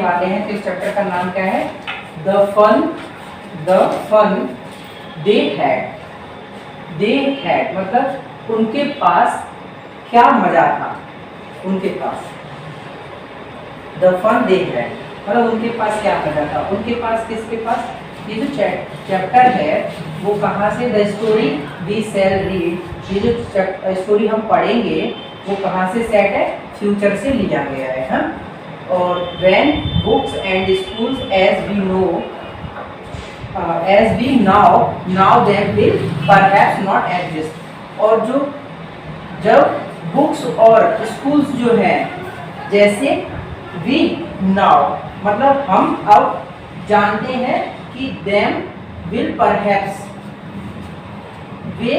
वाले हैं। तो इस चैप्टर का नाम क्या है? द फन दे हैड मतलब उनके पास क्या मजा था, उनके पास। द फन दे हैड मतलब उनके पास क्या मजा था, उनके पास किसके पास? ये जो चैप्टर है वो कहाँ से? The story we shall read, ये जो स्टोरी हम पढ़ेंगे वो कहाँ से सेट है? फ्यूचर से लिया गया है। हाँ, और when books and schools as we now them will perhaps not exist, और जब बुक्स और स्कूल्स जो हैं जैसे we now मतलब हम अब जानते हैं कि them will perhaps वे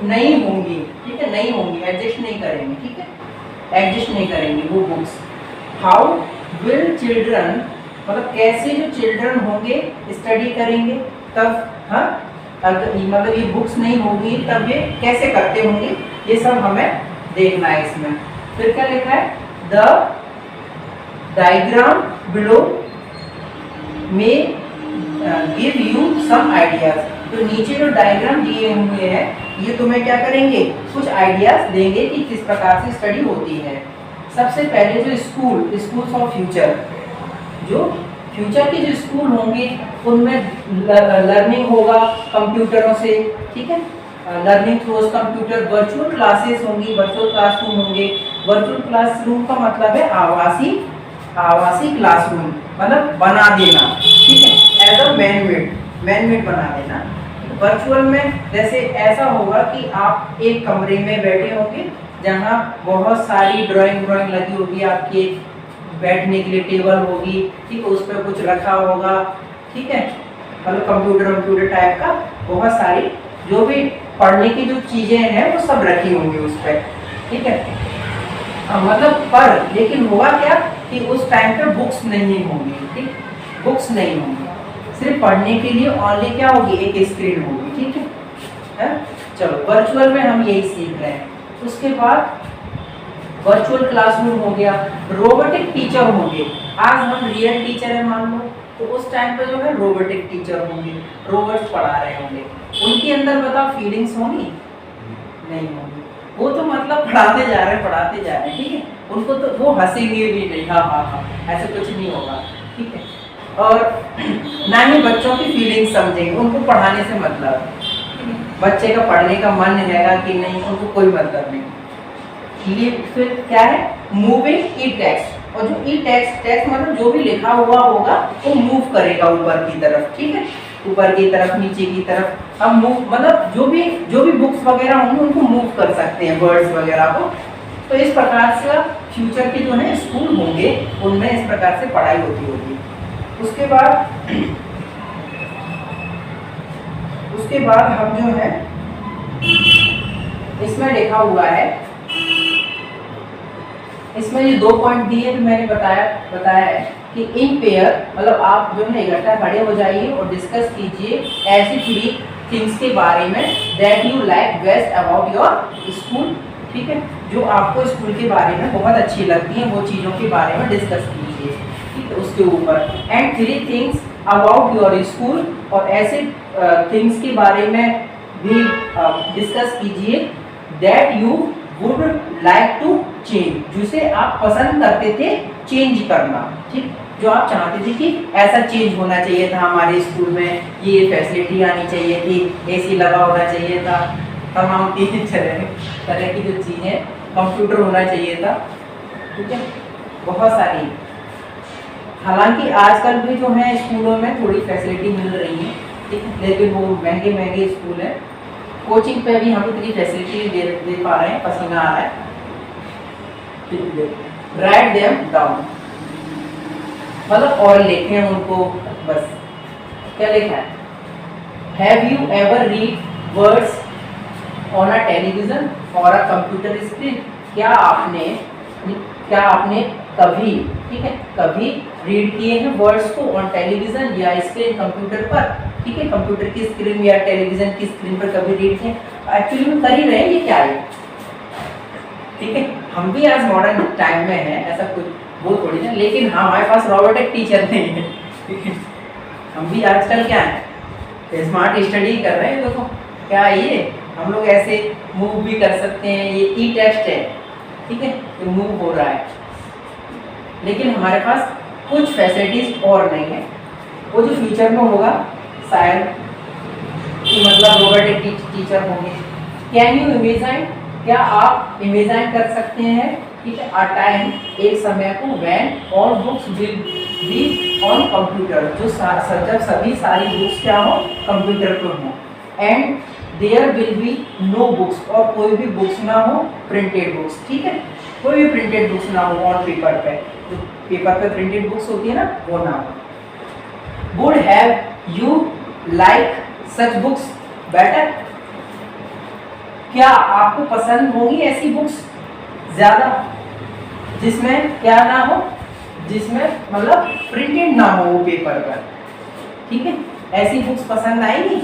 नहीं होंगी, ठीक है, नहीं होंगी, एडजस्ट नहीं करेंगे, ठीक है, एडजस्ट नहीं करेंगी वो बुक्स। हाउ विल चिल्ड्रन मतलब कैसे जो चिल्ड्रन होंगे स्टडी करेंगे तब। हाँ, मतलब ये बुक्स नहीं होगी तब ये कैसे करते होंगे, ये सब हमें देखना है इसमें। फिर क्या लिखा है? द डायग्राम बिलो में गिव यू सम आइडियाज, तो नीचे जो डायग्राम दिए हुए हैं ये तुम्हें क्या करेंगे? कुछ आइडियाज देंगे कि किस प्रकार से स्टडी होती है। सबसे पहले जो स्कूल्स ऑफ फ्यूचर, जो फ्यूचर के जो स्कूल होंगे उनमें लर्निंग होगा कंप्यूटरों से, ठीक है, learning through computer. Virtual classes होंगी, वर्चुअल क्लासरूम होंगे। वर्चुअल क्लासरूम का मतलब है आवासी क्लासरूम, मतलब बना देना, ठीक है, एज अ मैनमेड बना देना। वर्चुअल में जैसे ऐसा होगा कि आप एक कमरे में बैठे होंगे जहाँ बहुत सारी ड्राइंग लगी होगी, आपकी बैठने के लिए टेबल होगी, ठीक है, उस पर कुछ रखा होगा, ठीक है, मतलब कंप्यूटर टाइप का बहुत सारी जो भी पढ़ने की जो चीज़ें हैं वो सब रखी होंगी उस पर, ठीक है। मतलब पर लेकिन होगा क्या कि उस टाइम पे बुक्स नहीं होंगी, ठीक, बुक्स नहीं होंगी, सिर्फ पढ़ने के लिए ओनली क्या होगी? एक स्क्रीन होगी, ठीक है। चलो, वर्चुअल में हम यही सीख रहे हैं। उसके बाद वर्चुअल क्लासरूम हो गया, रोबोटिक टीचर होंगे। आज हम रियल टीचर है मान लो, तो उस टाइम पे जो है रोबोटिक टीचर होंगे, रोबोट्स पढ़ा रहे होंगे। उनके अंदर बताओ फीलिंग्स होंगी? नहीं होंगी, वो तो मतलब पढ़ाते जा रहे हैं, ठीक है, उनको तो वो हंसेंगे भी नहीं, हाँ, ऐसा कुछ नहीं होगा, ठीक है। और ना ही बच्चों की फीलिंग्स समझेंगे, उनको पढ़ाने से मतलब, बच्चे का पढ़ने का मन हैगा कि नहीं, उनको कोई मतलब नहीं। ये फिर क्या है? मूविंग ई टेक्स्ट, और जो ई टेक्स्ट मतलब जो भी लिखा हुआ होगा वो मूव करेगा ऊपर की तरफ, ठीक है, ऊपर की तरफ, नीचे की तरफ। हम मूव मतलब जो भी बुक्स वगैरह होंगे उनको मूव कर सकते हैं, वर्ड्स वगैरह को। तो इस प्रकार से फ्यूचर के जो है स्कूल होंगे उनमें इस प्रकार से पढ़ाई होती होगी। उसके बाद हम जो है इसमें लिखा हुआ है, इसमें ये 2 पॉइंट दिए तो मैंने बताया है कि इन पेयर मतलब आप जो है इकट्ठा खड़े हो जाइए और डिस्कस कीजिए ऐसी 3 थिंग्स के बारे में that you like best about your school, ठीक है, जो आपको स्कूल के बारे में बहुत अच्छी लगती हैं, वो चीज़ों के बारे में डिस्कस कीजिए, ठीक है, उसके ऊपर। And 3 things about your school, और ऐसे थिंग्स के बारे में भी डिस्कस कीजिए that you would like to change, जिसे आप पसंद करते थे चेंज करना, ठीक, जो आप चाहते थे कि ऐसा चेंज होना चाहिए था हमारे स्कूल में, ये फैसिलिटी आनी चाहिए थी, एसी लगा होना चाहिए था, तमाम 3 तरह की जो चीज़ें, कंप्यूटर होना चाहिए था, ठीक है, बहुत सारी। हालांकि आजकल भी जो है स्कूलों में थोड़ी फैसिलिटी मिल रही है, ठीक है, लेकिन वो महंगे स्कूल है। कोचिंग पे भी हम इतनी फैसिलिटी दे पा रहे हैं, पसीना आ रहा है। राइट देम डाउन मतलब और लिखे हैं उनको, बस क्या लिखा है? Have you ever read words on a television और अ कंप्यूटर स्क्रीन? क्या आपने कभी, ठीक है, कभी रीड किए हैं वर्ड्स को ऑन टेलीविजन या स्क्रीन, कंप्यूटर पर, ठीक है, कंप्यूटर की स्क्रीन या टेलीविजन की स्क्रीन पर कभी रीड किए? एक्चुअली में कर ही रहे हैं, ये क्या है, ठीक है, हम भी आज मॉडर्न टाइम में हैं, ऐसा कुछ वो थोड़ी ना, लेकिन हाँ हमारे पास रोबोटिक टीचर नहीं है, ठीक है। हम भी आजकल क्या है, स्मार्ट स्टडी कर रहे हैं। देखो क्या है ये, हम लोग ऐसे मूव भी कर सकते हैं, ये ई टेस्ट है, ठीक है, तो मूव हो रहा है। लेकिन हमारे पास कुछ फैसिलिटीज और नहीं है, वो जो फ्यूचर में होगा शायद कि मतलब रोबोटिक टीचर होंगे। कैन यू इमेजिन, क्या आप इमेजिन कर सकते हैं कि अ टाइम, एक समय को, when all books will be on computer, जो जब सभी सारी बुक्स क्या हो, कंप्यूटर पर हो, and there will be no books, और कोई भी बुक्स ना हो, प्रिंटेड बुक्स, ठीक है, कोई भी प्रिंटेड बुक्स ना हो ऑन पेपर पे, तो पेपर पे प्रिंटेड बुक्स होती है ना, वो ना हो। Would have you like such books better, क्या आपको पसंद होंगी ऐसी बुक्स ज्यादा जिसमें क्या ना हो, जिसमें मतलब प्रिंटेड ना हो वो पेपर पर, ठीक है, ऐसी बुक्स पसंद आएंगी।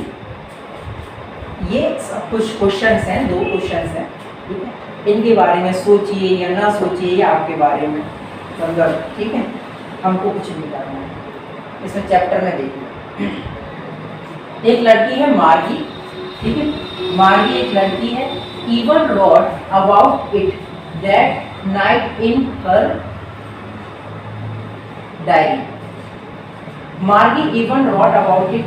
ये सब कुछ क्वेश्चंस हैं, 2 क्वेश्चंस हैं, ठीक है, इनके बारे में सोचिए या ना सोचिए, ये आपके बारे में मतलब, ठीक है, हमको कुछ नहीं करना है। इसमें चैप्टर में देखिए, एक लड़की है मार्गी, ठीक है, मार्गी एक लड़की है, even wrote about it that night in her diary, Margie even wrote about it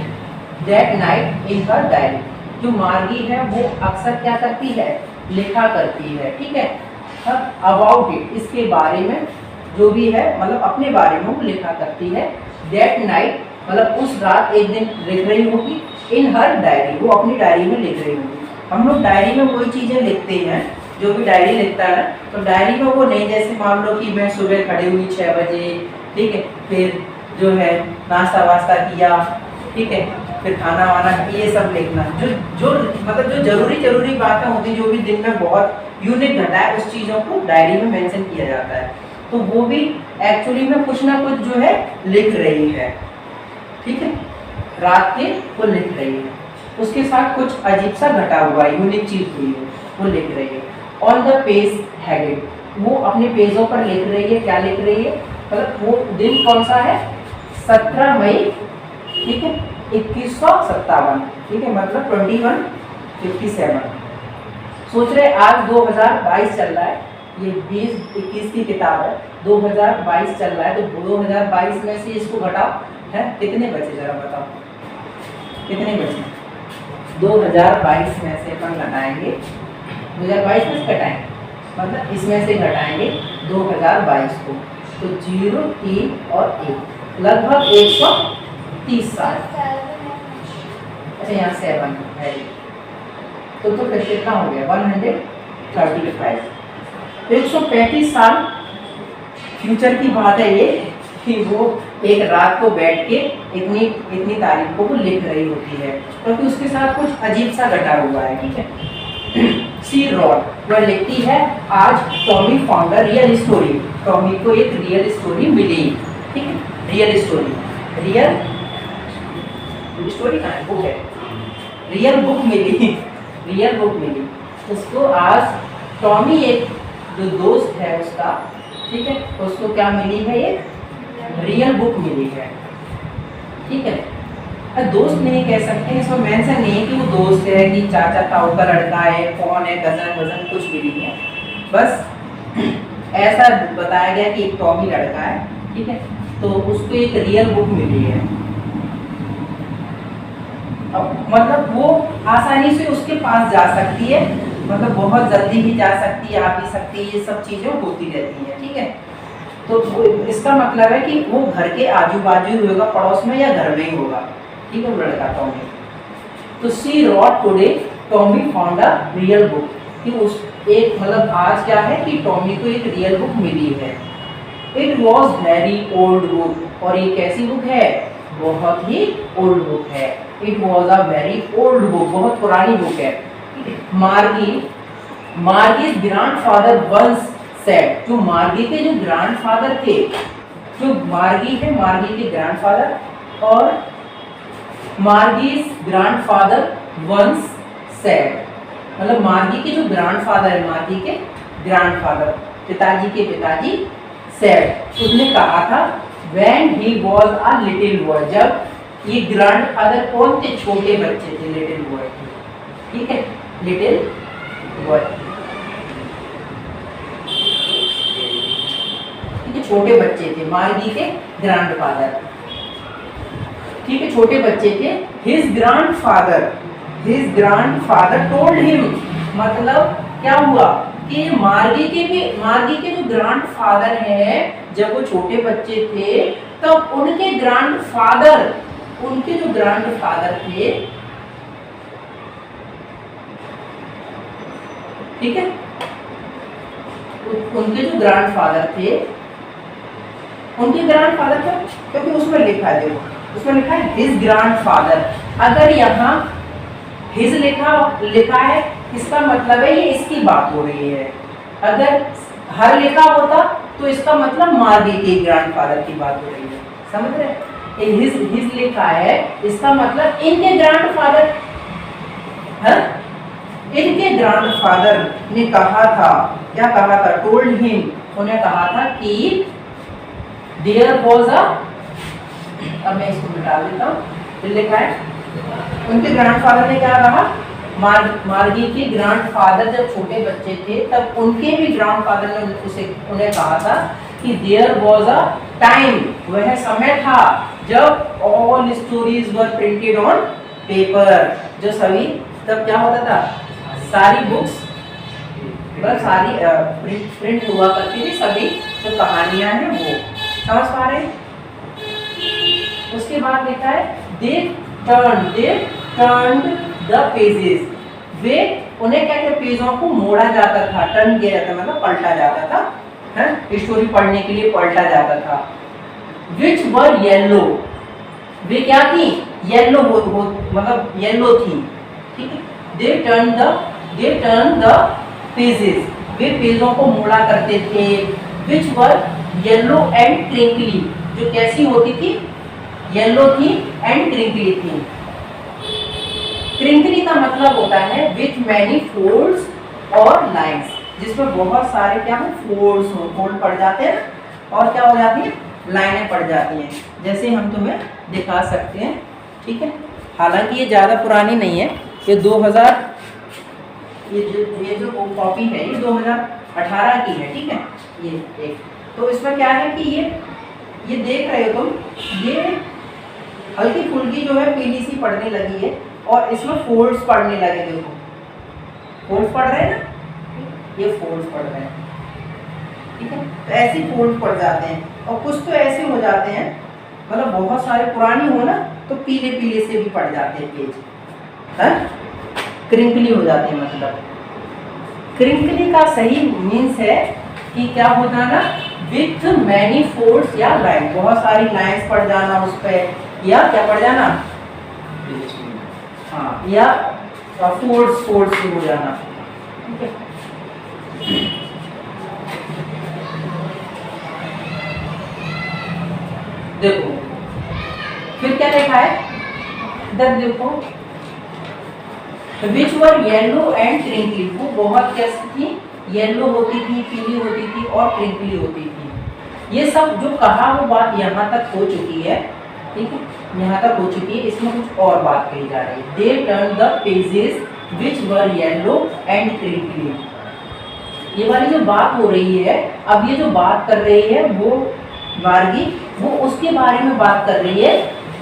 that night in her diary, जो मार्गी है वो अक्सर क्या करती है, लिखा करती है, ठीक है, अबाउट इट, इसके बारे में जो भी है, मतलब अपने बारे में वो लिखा करती है, दैट नाइट मतलब उस रात, एक दिन लिख रही होगी, इन हर डायरी, वो अपनी डायरी में लिख रही होगी। हम लोग डायरी में वही चीज़ें लिखते हैं, जो भी डायरी लिखता है, तो डायरी में वो नहीं, जैसे मान लो कि मैं सुबह खड़ी हुई 6 बजे, ठीक है, फिर जो है नाश्ता वास्ता किया, ठीक है, फिर खाना वाना, ये सब लिखना, जो जो मतलब जो जरूरी बातें होती हैं, जो भी दिन में बहुत यूनिक घटा है, उस चीज़ों को डायरी में मेंशन किया जाता है। तो वो भी एक्चुअली में कुछ ना कुछ जो है लिख रही है, ठीक है, रात के वो लिख रही है, उसके साथ कुछ अजीब सा घटा हुआ है, यूनिक चीज़ हुई है, वो लिख रही है। ऑन द पेज हेडेड, वो अपने पेजों पर लिख रही है, क्या लिख रही है, मतलब वो दिन कौन सा है, 17 मई, ठीक है, 2157, ठीक है, मतलब 2157। सोच रहे आज 2022 चल रहा है, ये 20-21 की किताब है, 2022 चल रहा है, तो 2022 में से इसको घटाओ, है कितने बचे, जरा बताओ कितने बचे। 2022 में से अपन घटाएंगे, 2022 में से घटाएंगे, मतलब इसमें से घटाएंगे 2022 को, तो 0, 3 और 1, लगभग 130 साल। अच्छा यहाँ 7 है, तो फिर कितना हो गया, 135, 135 साल फ्यूचर की बात है ये, कि वो एक रात को बैठ के इतनी तारीख को वो लिख रही होती है, क्योंकि उसके साथ कुछ अजीब सा घटा हुआ है, ठीक है। सी रॉड, वह लिखती है, आज Tommy found a real story, Tommy को एक रियल स्टोरी मिली, ठीक है, रियल स्टोरी, रियल स्टोरी कहाँ है, बुक है, रियल बुक मिली, रियल बुक मिली उसको। आज टॉमी एक जो दोस्त है उसका, ठीक है, उसको क्या मिली है, एक रियल बुक मिली है, ठीक है। दोस्त नहीं कह सकते, इसमें मेंशन नहीं है कि वो दोस्त है, कि चाचा ताऊ का लड़का है, कौन है, कजन वजन, कुछ भी नहीं है, बस ऐसा बताया गया कि एक टॉमी लड़का है, ठीक है, तो उसको एक रियल बुक मिली है। अब मतलब वो आसानी से उसके पास जा सकती है, मतलब बहुत जल्दी भी जा सकती है, आ भी सकती है, ये सब चीज़ें होती रहती हैं, ठीक है। तो इसका मतलब है कि वो घर के आजू बाजू ही होगा, पड़ोस में या घर में ही होगा, ठीक है, वो लड़का टॉमी। तो she wrote today Tommy found a real book, कि उस एक मतलब आज क्या है कि टॉमी को एक रियल बुक मिली है। It was very old book, और ये कैसी बुक है, बहुत ही ओल्ड बुक है। It was a very old book, बहुत पुरानी बुक है। मार्गी ग्रैंडफादर वंस सेड, जो मार्गी के जो ग्रैंडफादर थे, जो मार्गी है, मार्गी के ग्रैंडफादर, और मार्गीज ग्रैंडफादर वंस सेड, मतलब मार्गी के जो ग्रैंडफादर है, मार्गी के ग्रैंडफादर, पिताजी के पिताजी सेड, उसने कहा था, when he was a little boy, जब ये ग्रैंडफादर कौन थे, छोटे बच्चे थे, लिटिल बॉय थे, ठीक है, लिटिल बॉय, ठीक है, छोटे बच्चे थे, मार्गी के ग्रैंडफादर, ठीक है, छोटे बच्चे थे। हिज ग्रैंडफादर टोल्ड हिम, मतलब क्या हुआ कि मार्गी के जो ग्रैंडफादर हैं, जब वो छोटे बच्चे थे तब उनके जो ग्रैंडफादर थे, ठीक है, उनके जो ग्रैंडफादर थे, उनके ग्रैंडफादर क्या, क्योंकि उसमें लिखा है, देखो उसमें लिखा है हिज ग्रैंडफादर, अगर यहाँ हिज लिखा है, इसका मतलब है ये इसकी बात हो रही है, अगर हर लिखा होता तो इसका मतलब मार्गी के ग्रैंडफादर की बात हो रही है, समझ रहे, हिज लिखा है, इसका मतलब इनके ग्रैंडफादर, है, इनके ग्रैंडफादर ने कहा था, क्या कहा था, टोल्ड हिम, उन्हें कहा था कि देयर वाज अ, अब मैं इसको मिटा देता हूँ, लिखा है, उनके ग्रैंडफादर ने क्या कहा, मार्गी के ग्रैंडफादर जब छोटे बच्चे थे तब उनके भी ग्रैंडफादर ने उन्हें कहा था कि देयर वाज अ टाइम, वह समय था जब all stories were printed on paper, जो सभी तब क्या होता था, सारी बुक्स सारी प्रिंट हुआ करती थी, सभी जो कहानियां हैं वो, समझ पा रहे हैं। उसके बाद लिखा है दे टर्न्ड द पेजेस, वे उन्हें क्या क्या पेजों को मोड़ा जाता था, टर्न किया जाता मतलब पलटा जाता था, है, स्टोरी पढ़ने के लिए पलटा जाता था। विच वर येलो, वे क्या थी, येलो मतलब येलो थी, ठीक है, दे टर्न द पेजेस, वे पेजों को मोड़ा करते थे। विच वर येलो एंड ट्रिंकली, जो कैसी होती थी, येलो थी एंड क्रिंकली थी। क्रिंकली का मतलब होता है विथ मैनी फोल्ड्स और लाइंस, जिसमें बहुत सारे क्या है, फोल्ड्स हो, फोल्ड पड़ जाते हैं और क्या हो जाती है, लाइनें पड़ जाती हैं, जैसे हम तुम्हें दिखा सकते हैं, ठीक है। हालांकि ये ज़्यादा पुरानी नहीं है, ये 2000, ये जो कॉपी है ये 2018 की है, ठीक है, ये एक, तो इसमें क्या है कि ये देख रहे हो तुम, ये हल्की फुल्की जो है पीली सी पड़ने लगी है और इसमें फोल्ड्स पड़ने लगे, देखो फोल्ड्स पड़ रहे हैं ना, ये फोल्ड्स पड़ रहे हैं, ठीक है, तो ऐसे फोल्ड्स पड़ जाते हैं और कुछ तो ऐसे हो जाते हैं, मतलब बहुत सारे पुरानी हो ना तो पीले पीले से भी पड़ जाते हैं पेज, है, क्रिंकली हो जाते हैं। मतलब क्रिंकली का सही मीन्स है कि क्या हो जाना, विथ मैनी फोल्ड्स या लाइन, बहुत सारी लाइंस पड़ जाना उस पर, या क्या पड़ जाना, हाँ, या फोल्ड्स से हो जाना, ठीक है। देखो फिर क्या लिखा है, इधर देखो, विच वर येलो एंड ट्रिंकली, वो बहुत कैसी थी, येलो होती थी, पीली होती थी और ट्रिंकली होती थी। ये सब जो कहा वो बात यहाँ तक हो चुकी है, ठीक है, यहाँ तक हो चुकी है, इसमें कुछ और बात कही जा रही है। They turn the pages which were yellow and crinkly, ये वाली जो बात हो रही है, अब ये जो बात कर रही है वो मार्गी, वो उसके बारे में बात कर रही है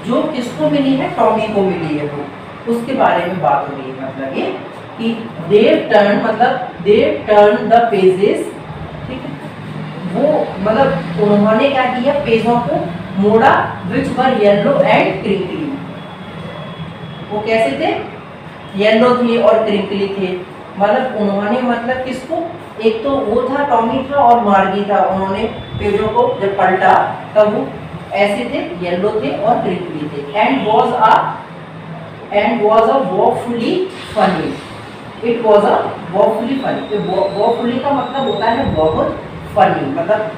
जो किसको मिली है, टॉमी को मिली है, वो उसके बारे में बात हो रही है। मतलब ये कि दे टर्न, मतलब दे टर्न द पेजेस, ठीक है, वो मतलब उन्होंने क्या किया, पेजों को मोड़ा, विच वर येलो एंड क्रिंकली, वो कैसे थे, येलो थे और क्रिंकली थे, मतलब उन्होंने, मतलब किसको, एक तो वो था, टॉमी था और मार्गी था, उन्होंने पेजों को जब पलटा तब वो ऐसे थे, येलो थे और क्रिंकली थे। And was a awfully funny, it was a awfully funny, awfully का मतलब होता है बहुत, फनी मतलब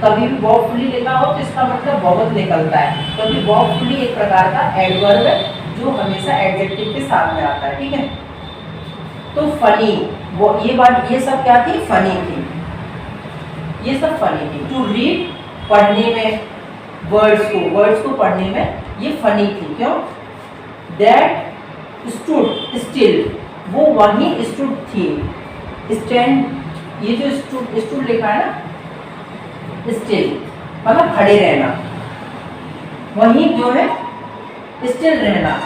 कभी भी वॉफुली लिखा हो तो इसका मतलब बहुत निकलता है, क्योंकि वॉफुली एक प्रकार का एडवर्ब है जो हमेशा एडजेक्टिव के साथ में आता है, ठीक है। तो फनी, वो ये बात, ये सब क्या थी, फनी थी। ये सब फनी थी। टू रीड पढ़ने में, वर्ड्स को पढ़ने में ये फनी थी। क्यों? दैट स्टूड स्टिल, वो वहीं स्टूड थी। स्टैंड, ये जो स्टूड लिखा है ना, स्टिल मतलब खड़े रहना, वहीं जो है स्टिल रहना।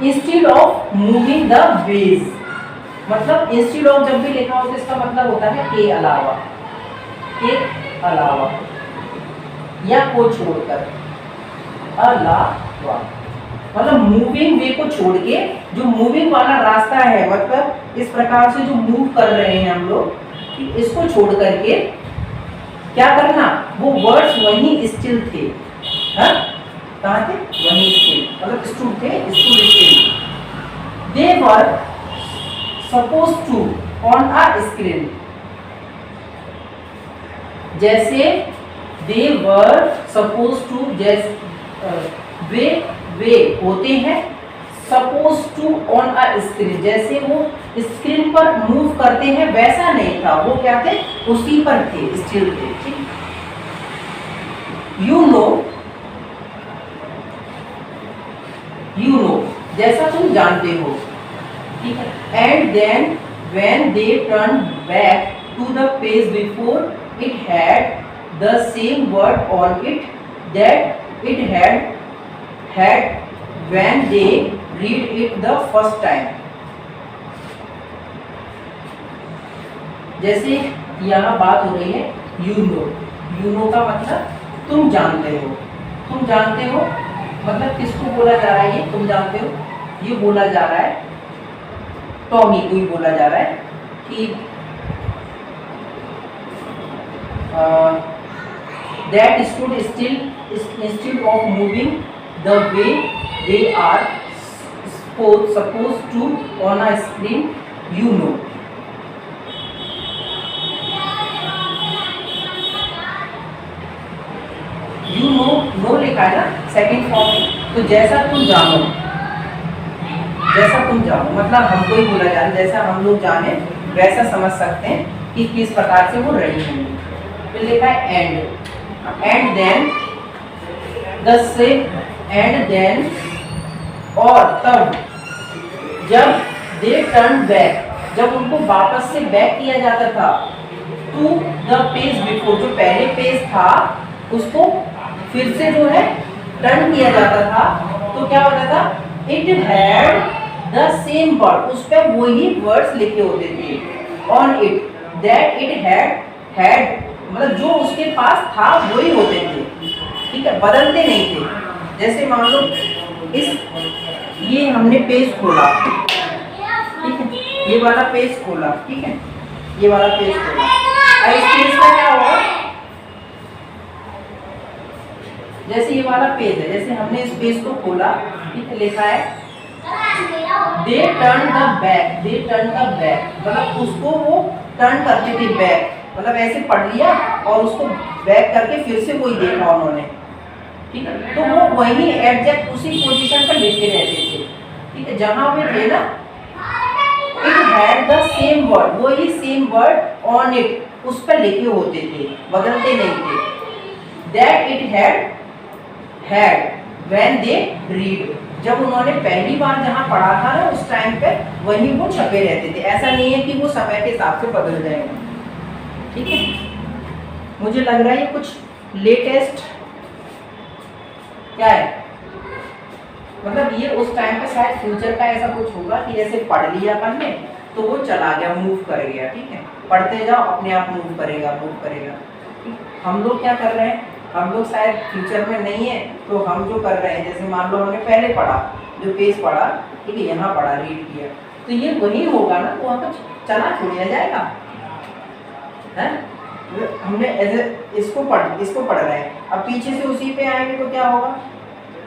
Instead of moving the ways, मतलब इंस्टेड ऑफ जब भी लिखा हो तो इसका मतलब होता है के अलावा, के अलावा या को छोड़कर, अलावा मतलब मूविंग वे को छोड़ के, जो मूविंग वाला रास्ता है, मतलब इस प्रकार से जो मूव कर रहे हैं हम लोग, इसको छोड़ करके क्या करना, वो वर्ड्स वहीं स्टिल थे। हाँ, कहाँ थे? वहीं स्टिल, मतलब स्टूड थे, stood still. They were suppose to on a screen, जैसे दे वर सपोज टू, जैसे वे होते हैं suppose to on a screen, जैसे वो स्क्रीन पर मूव करते हैं वैसा नहीं था, वो क्या थे? उसी पर थे, स्टिल थे। ठीक, यू नो जैसा तुम जानते हो। ठीक है। And then when they turn back to the page before it had the same word on it that it had when they read it the first time। जैसे यहाँ बात हो रही है यू नो का मतलब तुम जानते हो। तुम जानते हो मतलब किसको बोला जा रहा है? ये तुम जानते हो, ये बोला जा रहा है टॉमी को ही बोला जा रहा है कि that stood still instead of moving the way they are supposed to on a screen, you know। you know लिखा है ना सेकंड फॉर्म में, तो जैसा तुम जानो, मतलब हमको ही बोला जा रहा है, जैसा हम लोग जाने वैसा समझ सकते हैं कि किस प्रकार से वो रही होंगी। फिर लिखा है and then the same, and then और तब, जब दे टर्न बैक, जब उनको वापस से बैक किया जाता था टू द पेज बिफोर, जो पहले पेज था उसको फिर से जो है टर्न किया जाता था, तो क्या होता था? It had the same word, उस पर वही वर्ड्स लिखे होते थे। On it that it had मतलब जो उसके पास था वही होते थे। ठीक है, बदलते नहीं थे। जैसे मान लो ये हमने पेज खोला, ठीक है, ये वाला पेज खोला, ठीक है, ये वाला पेज खोला, और इस पेज का क्या होगा? जैसे ये वाला पेज है, जैसे हमने इस पेज को खोला, ठीक है, लिखा है दे टर्न द बैक, मतलब उसको वो टर्न करते थे बैक, मतलब ऐसे पढ़ लिया और उसको बैक करके फिर से वही देखा उन्होंने। ठीक है, तो वो वही एग्जैक्ट उसी पोजीशन पर लिखे रहते थे। ठीक है, जहां वे थे ना, it had the same word, वही सेम वर्ड ऑन इट, उस पर लिखे होते थे, बदलते नहीं थे। That it had when they read, जब उन्होंने पहली बार जहां पढ़ा था ना उस टाइम पे वही वो छपे रहते थे। ऐसा नहीं है कि वो समय के हिसाब से बदल जाएंगे। ठीक है, मुझे लग रहा है ये कुछ लेटेस्ट क्या है, मतलब ये उस टाइम पे शायद फ्यूचर का ऐसा कुछ होगा कि जैसे पढ़ लिया अपन ने तो वो चला गया, मूव कर गया। ठीक है, पढ़ते जाओ अपने आप मूव करेगा। हम लोग क्या कर रहे हैं, हम लोग शायद फ्यूचर में नहीं है, तो हम जो कर रहे हैं, जैसे मान लो हमने पहले पढ़ा, जो पेज पढ़ा, ठीक है, यहाँ पढ़ा, रीड किया, तो ये वही होगा ना, तो वहाँ पर चला छोड़ा जाएगा है। हमने ऐसे इसको पढ़ रहे हैं, अब पीछे से उसी पे आएंगे तो क्या होगा?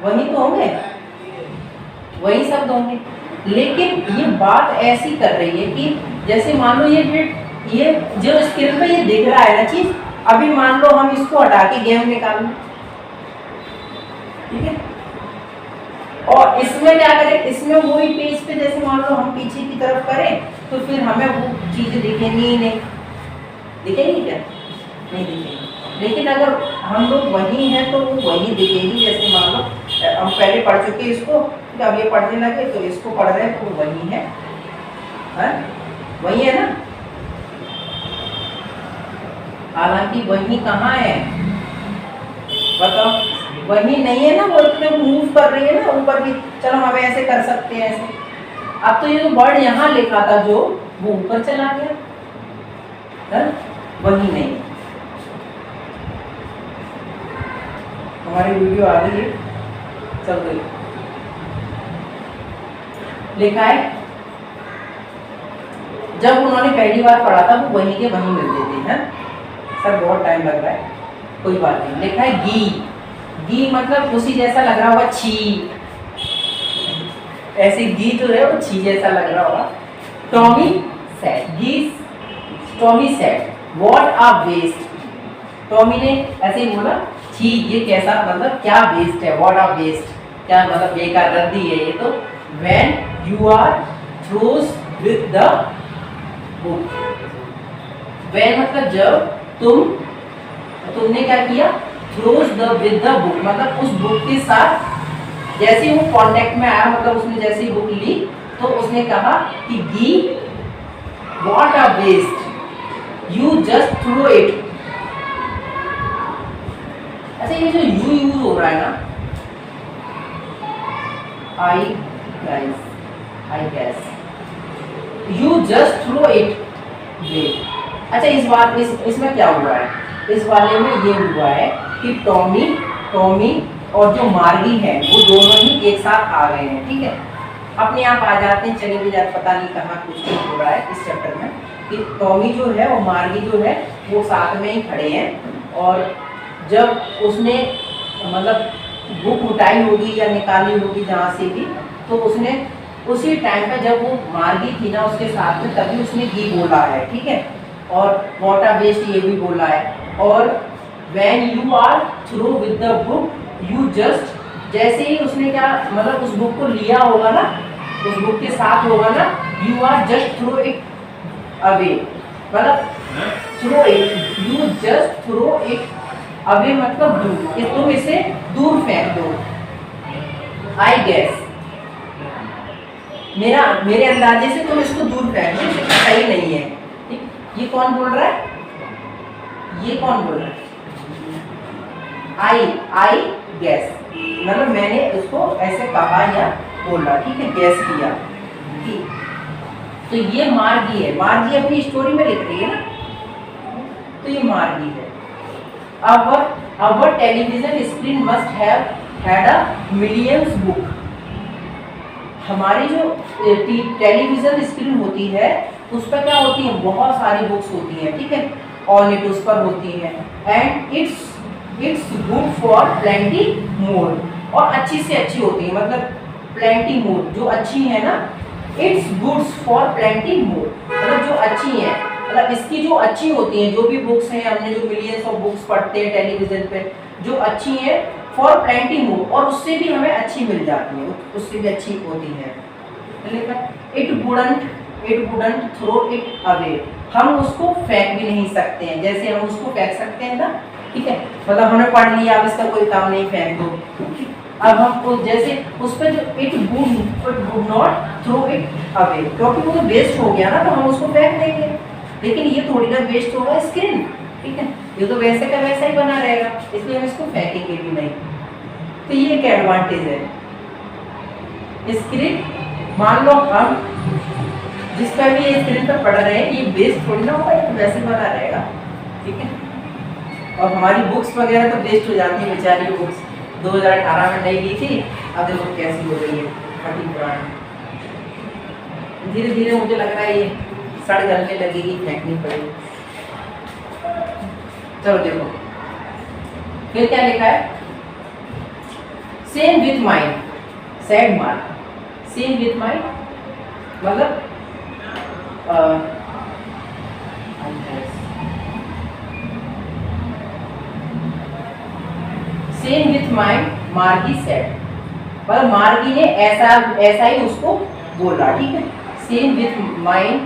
वही तो होंगे, वही शब्द होंगे। लेकिन ये बात ऐसी कर रही है कि जैसे मान लो ये जो स्क्रीन पे ये दिख रहा है ना चीज, अभी मान लो हम इसको हटा के गेम निकाल लें, ठीक है, और इसमें क्या करें, इसमें वही पेज पे जैसे मान लो हम पीछे की तरफ करें तो फिर हमें वो चीज दिखेंगी ही नहीं, दिखेंगी क्या? नहीं दिखेगी। लेकिन अगर हम लोग वही हैं तो वो वही दिखेगी। जैसे मान लो हम पहले पढ़ चुके इसको, अब ये पढ़ने लगे तो इसको पढ़ रहे हैं तो वो वही है, वही है ना। हालांकि वही कहाँ है बताओ, वही नहीं है ना, वो इतने मूव कर रही है ना ऊपर की। चलो हम ऐसे कर सकते हैं ऐसे। अब तो ये जो वर्ड यहाँ लिखा था जो, वो ऊपर चला गया है? वही नहीं। हमारी वीडियो आ गई है, चल गई। लिखा है जब उन्होंने पहली बार पढ़ा था वो वहीं के वहीं मिलते थे, हैं? सर बहुत टाइम लग रहा है, कोई बात नहीं। लिखा है गी, गी मतलब उसी जैसा लग रहा होगा छी, ऐसे गी जो है वो छी जैसा लग रहा होगा। टॉमी सेड, गी Tommy said what a waste. Tommy ने ऐसे ही बोला छी ये कैसा, मतलब क्या वेस्ट है, व्हाट अ वेस्ट, क्या मतलब बेकार रद्दी है ये तो। When you are through with the book, when मतलब जब तुमने क्या किया, through the with the book मतलब उस बुक के साथ जैसे ही वो कांटेक्ट में आया, मतलब उसने जैसे ही बुक ली तो उसने कहा कि gee what a waste you just throw it. अच्छा ये जो यू यूज हो रहा है ना, I guess you just throw it away. अच्छा इसमें क्या हुआ है, इस वाले में ये हुआ है कि टॉमी और जो मार्गी है वो दोनों ही एक साथ आ गए हैं, ठीक है। अपने आप आ जाते हैं, चले भी जाते, पता नहीं कहाँ कुछ नहीं हो रहा है इस चैप्टर में कि टॉमी जो है और मार्गी जो है वो साथ में ही खड़े हैं। और जब उसने मतलब बुक उठाई होगी या निकाली होगी जहाँ से भी, तो उसने उसी टाइम पे जब वो मार्गी थी ना उसके साथ में, तभी उसने गी बोला है, ठीक है। और व्हाट अ वेस्ट ये भी बोला है। और when you are through with the book you just, जैसे ही उसने क्या मतलब उस बुक को लिया होगा ना, उस बुक के साथ होगा ना, you are just throw it away, मतलब throw it, you just throw it away मतलब दूर, कि तुम इसे दूर फेंक दो। आई गेस मेरे अंदाजे से तुम इसको दूर फेंक दो, सही नहीं है। ये कौन बोल रहा है, ये कौन बोल रहा है, आई गैस, मतलब मैंने उसको ऐसे कहा या बोला, ठीक है, गैस किया, ठीक। तो ये मार्गी है, मार्गी अपनी स्टोरी में लिख रही है ना, तो ये मार्गी है। Our television screen must have had a millions book। हमारी जो टेलीविजन स्क्रीन होती है उस पर क्या होती है, बहुत सारी बुक्स होती हैं, ठीक है, ऑन इट उस पर होती है। And it's good for plenty more, और अच्छी से अच्छी होती है, मतलब प्लेंटी मोर जो अच्छी है ना, इट्स गुड्स फॉर प्लेंटी मोर मतलब जो अच्छी है, मतलब इसकी जो अच्छी होती हैं, जो भी बुक्स हैं, हमने जो मिलियंस ऑफ बुक्स पढ़ते हैं टेलीविजन पे, जो अच्छी हैं फॉर प्लेंटी मोर, और उससे भी हमें अच्छी मिल जाती है, उससे भी अच्छी होती है। It wouldn't throw it away, हम उसको फेंक भी नहीं सकते हैं, जैसे हम उसको फेंक सकते हैं ना, ठीक है, मतलब हमने पढ़ लिया अब इसका कोई काम नहीं, फेंक दो। अब हमको जैसे उस पर जो it would not throw it away, क्योंकि वो तो वेस्ट हो गया ना, तो हम उसको फेंक देंगे। लेकिन ये थोड़ी ना वेस्ट होगा स्क्रीन, ठीक है, ये तो वैसे का वैसा ही बना रहेगा, इसलिए हम इसको फेंकेंगे भी नहीं। तो ये एक एडवांटेज है। स्क्रीन मान लो हम जिस पर भी ये स्क्रीन पर पढ़ रहे हैं, ये वेस्ट थोड़ी ना होगा, ये तो वैसे बना रहेगा, ठीक है। और हमारी बुक्स वगैरह तो वेस्ट हो जाती है, बेचारी बुक्स 2018 में नहीं ली थी, अब देखो कैसी हो रही है, फटी पुरानी। धीरे धीरे मुझे लग रहा है ये सड़ गलने लगेगी, फेंकनी पड़ेगी। चलो देखो फिर क्या लिखा है, same with mind sad mark, same with mind मतलब सेम विथ माइंड मार्गी सेड, मतलब मार्गी ने ऐसा ही उसको बोला, ठीक है, सेम विथ माइंड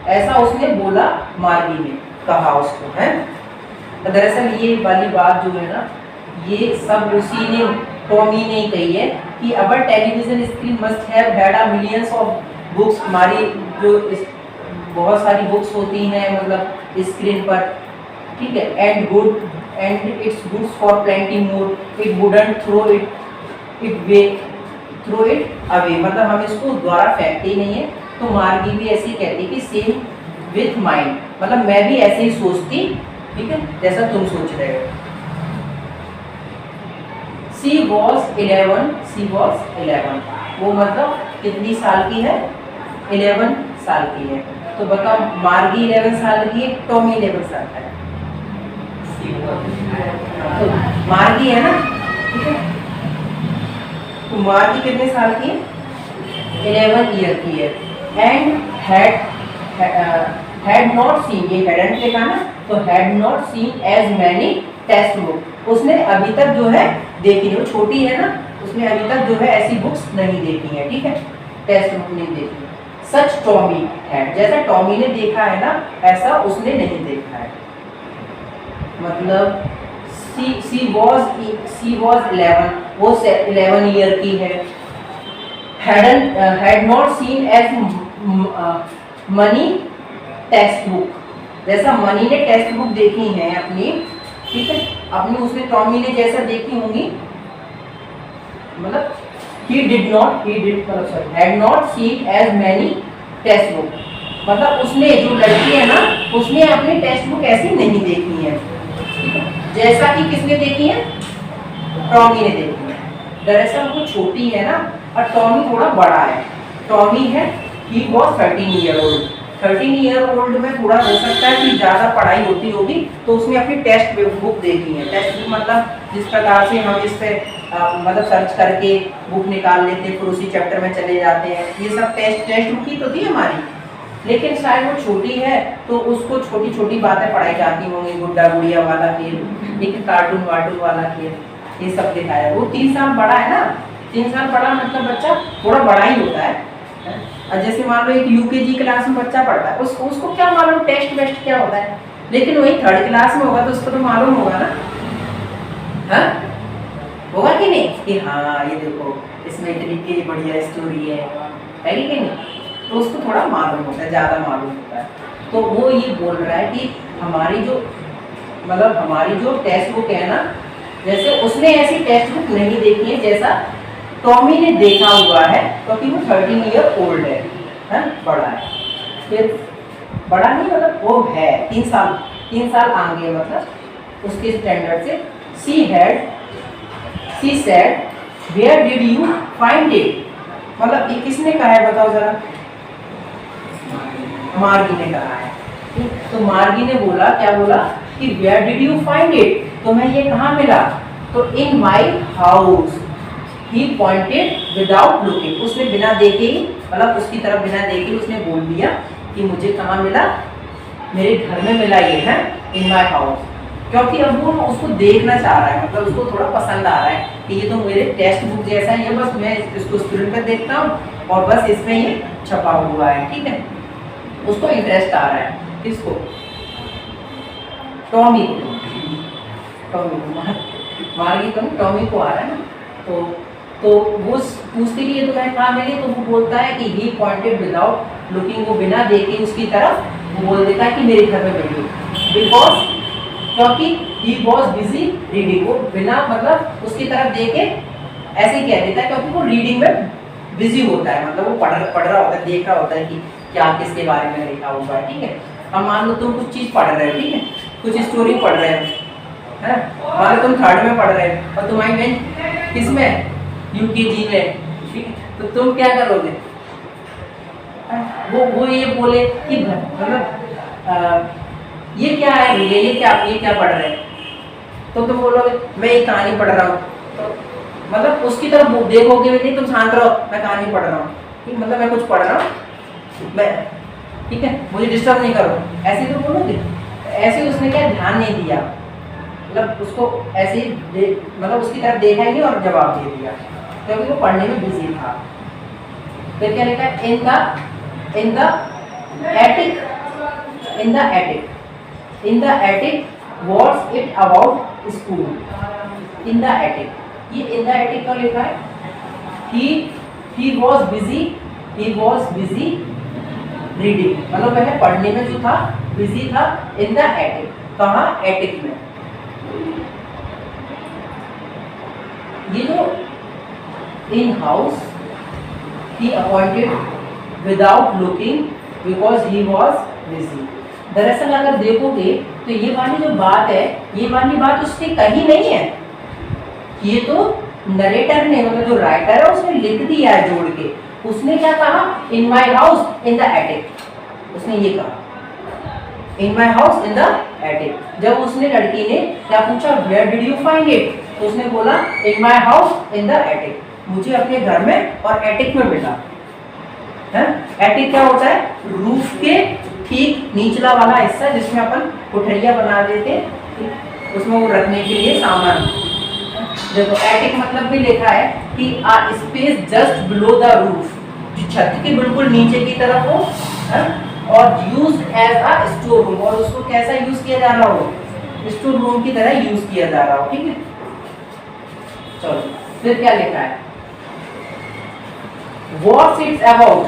ऐसा उसने बोला, मार्गी ने कहा उसको, है। दरअसल ये वाली बात जो है ना, ये सब उसी ने, टॉमी ने कही है कि our television screen must have had a millions of books. हमारी जो बहुत सारी बुक्स होती हैं मतलब स्क्रीन पर, ठीक है, and it's goods for plenty more, it wouldn't throw it away, मतलब हम इसको द्वारा फेंकते ही नहीं है। तो मार्गी भी ऐसे ही कहती कि सेम विथ माइंड, मतलब मैं भी ऐसे ही सोचती, ठीक है, जैसा तुम सोच रहे हो। शी वॉज 11, वो मतलब कितनी साल की है? 11 साल की है। तो बताओ, मार्गी 11 साल की है, टॉमी 11 साल का है। तो मार्गी है ना, ठीक है, तो मार्गी कितने साल की है? 11 ईयर की है। एंड हैड नॉट सीन, ये हैडंट लिखा ना, तो had not seen as many textbook, उसने अभी तक जो है देखी नहीं, वो छोटी है ना, उसने अभी तक जो है ऐसी बुक्स नहीं देखी है, ठीक है, टेक्स्ट बुक नहीं देखी। सच टॉमी हैड, जैसा टॉमी ने देखा है ना, ऐसा उसने नहीं देखा है। मतलब शी वॉज 11, वो 11 ईयर की है। Had not seen as money textbook, जैसा मनी ने टेक्स्ट बुक देखी है अपनी, ठीक है, अपनी उसने टॉमी ने जैसा देखी होंगी, मतलब had not seen as many text book, मतलब उसने, जो लड़की है ना, उसने अपनी टेक्स्ट बुक ऐसी नहीं देखी है, ठीक है, जैसा कि किसने देखी है? टॉमी ने देखी है। दरअसल वो छोटी है ना, और टॉमी थोड़ा बड़ा है। टॉमी है, he was 13 year old. 13 year old में थोड़ा हो सकता है कि ज़्यादा पढ़ाई होती होगी, तो उसने अपनी टेक्स्ट बुक देखी है। टेक्स्ट बुक मतलब जिस प्रकार से हम इस पे मतलब सर्च करके बुक निकाल लेते हैं, फिर उसी चैप्टर में चले जाते हैं, ये सब टेक्स्ट बुक ही तो थी हमारी। लेकिन शायद वो छोटी है, तो उसको छोटी छोटी बातें पढ़ाई जाती होंगी, गुड्डा गुड़िया वाला खेल, एक कार्टून वार्टून वाला खेल, ये सब दिखाया। वो 3 साल बड़ा है ना, 3 साल बड़ा मतलब बच्चा थोड़ा बड़ा ही होता है। और जैसे मान लो एक यूकेजी क्लास में बच्चा पढ़ता है, उसको क्या मालूम टेस्ट वेस्ट क्या होता है, लेकिन वही 3rd क्लास में होगा तो उसको तो मालूम होगा ना, हाँ होगा कि नहीं, कि हाँ ये देखो इसमें इतनी की बढ़िया स्टोरी है कि नहीं, तो उसको थोड़ा मालूम होता है, ज़्यादा मालूम होता है। तो वो ये बोल रहा है कि हमारी जो टेक्स्ट बुक है ना, जैसे उसने ऐसी टेक्स्ट बुक नहीं देखी है जैसा टॉमी ने देखा हुआ है, क्योंकि वो 13 ईयर ओल्ड है, बड़ा है। फिर बड़ा नहीं मतलब वो है 3 साल आगे, मतलब उसके स्टैंडर्ड से। She said where did you find it, मतलब ये किसने कहा है बताओ जरा? मार्गी ने कहा है। तो मार्गी ने बोला, क्या बोला कि where did you find it, तुम्हें ये कहाँ मिला? तो in my house, he pointed without looking, उसने बिना देखे ही, मतलब उसकी तरफ बिना देखे उसने बोल दिया कि मुझे कहाँ मिला? मेरे घर में मिला ये है, इन माई हाउस। क्योंकि अब वो उसको देखना चाह रहा है, मतलब उसको थोड़ा पसंद आ रहा है कि ये तो मेरे टेक्स्ट बुक जैसा ही है, बस मैं इसको स्क्रीन पर देखता हूँ और बस इसमें ये छपा हुआ है, ठीक है, उसको इंटरेस्ट आ रहा है। किसको? टॉमी को, मार्गी को, टॉमी को आ रहा है ना। तो वो पूछती कि ये तुम्हें कहाँ मिली, तो वो बोलता है कि ही पॉइंटेड विदाउट लुकिंग, वो बिना देखे उसकी तरफ वो बोल देता है कि मेरे घर में मिली, बिकॉज क्योंकि ही वॉज बिजी रीडिंग, वो बिना मतलब उसकी तरफ देखे ऐसे ही कह देता है, क्योंकि वो रीडिंग में बिजी होता है, मतलब वो पढ़ रहा होता है, देख रहा होता है कि क्या किसके बारे में लिखा हुआ है, ठीक है। अब मान लो तुम कुछ चीज़ पढ़ रहे हो, ठीक है, कुछ स्टोरी पढ़ रहे हो, है, मान लो तुम 3rd में पढ़ रहे हो और तुम्हारी बहन किस में? यूकेजी में, ठीक है, तो तुम क्या करोगे? वो ये बोले कि मतलब ये क्या है, ये क्या पढ़ रहे हैं, तो तुम बोलोगे मैं ये कहानी पढ़ रहा हूँ, तो मतलब उसकी तरफ देखोगे भी नहीं, तुम शांत रहो, मैं कहानी पढ़ रहा हूँ, ठीक, मतलब मैं कुछ पढ़ रहा हूँ, मैं, ठीक है, मुझे डिस्टर्ब नहीं करो, ऐसे तो बोलोगे। ऐसे उसने क्या ध्यान नहीं दिया, मतलब उसको ऐसे ही मतलब उसकी तरफ देखा ही नहीं और जवाब दे दिया, क्योंकि वो पढ़ने में बिजी था। फिर क्या लिखा है? इन the attic what's it about school in the attic. ये इन द एटिक का लिखा है। ही वॉज बिजी रीडिंग, मतलब वह पढ़ने में जो था बिजी था। इन द एटिक, कहाँ? एटिक में। ये जो in house he appointed without looking because he was busy. दरअसल अगर देखोगे तो ये वाली जो बात है, ये वाली बात उसने कही नहीं है, ये तो नरेटर ने, मतलब जो राइटर है उसने लिख दिया है जोड़ के। उसने क्या कहा? In my house in the attic. उसने ये कहा in my house in the attic. जब उसने लड़की ने क्या पूछा, where did you find it, तो उसने बोला in my house in the attic, मुझे अपने घर में और एटिक में मिला है। एटिक क्या होता है? रूफ के ठीक निचला वाला हिस्सा जिसमें अपन कोठरिया बना देते हैं, उसमें वो रखने के लिए सामान। देखो एटिक मतलब भी लिखा है कि a space just below the roof, जो छत के बिल्कुल नीचे की तरफ हो, और use as a store room, और उसको कैसा यूज किया जा रहा हो? स्टोर रूम की तरह यूज किया जा रहा हो। ठीक है, चलो फिर क्या लिखा है? व्हाट्स इट्स अबाउट,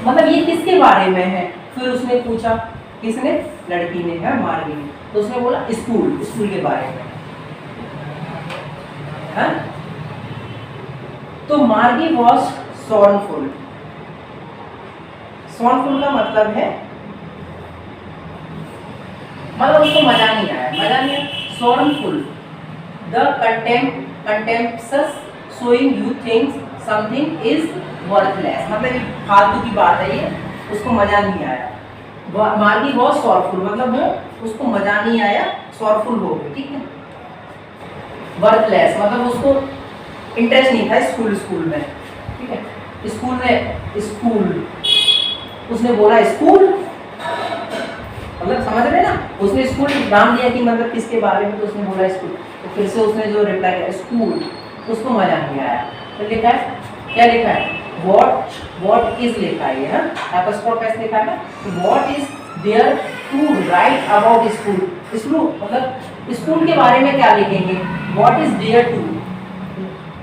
मतलब ये किसके बारे में है? फिर उसने पूछा, किसने? लड़की ने, है मार्गी ने। तो उसने बोला स्कूल के बारे में है? तो मार्गी वॉज सॉर्नफुल। सॉर्नफुल का मतलब है, मतलब उसको मजा नहीं आया। Scornful the contemptuous showing you thinks something is worthless, मतलब ये फालतू की बात है, ये उसको मजा नहीं आया। मार्गी वॉज सॉर्नफुल, मतलब वो उसको मजा नहीं आया, सॉर्नफुल हो गई। ठीक है, वर्थलेस मतलब उसको इंटरेस्ट नहीं था स्कूल में। ठीक है, स्कूल उसने बोला स्कूल, मतलब समझ रहे ना, उसने स्कूल नाम दिया कि मतलब किसके बारे में, तो उसने बोला स्कूल। तो फिर से उसने जो रिप्लाई किया स्कूल, उसको मजा नहीं आया। तो लिखा है, क्या लिखा है? व्हाट इज लिखा है, है एपोस्ट्रोफ लिखा है। What is there to write about school, मतलब स्कूल के बारे में क्या लिखेंगे? What is there to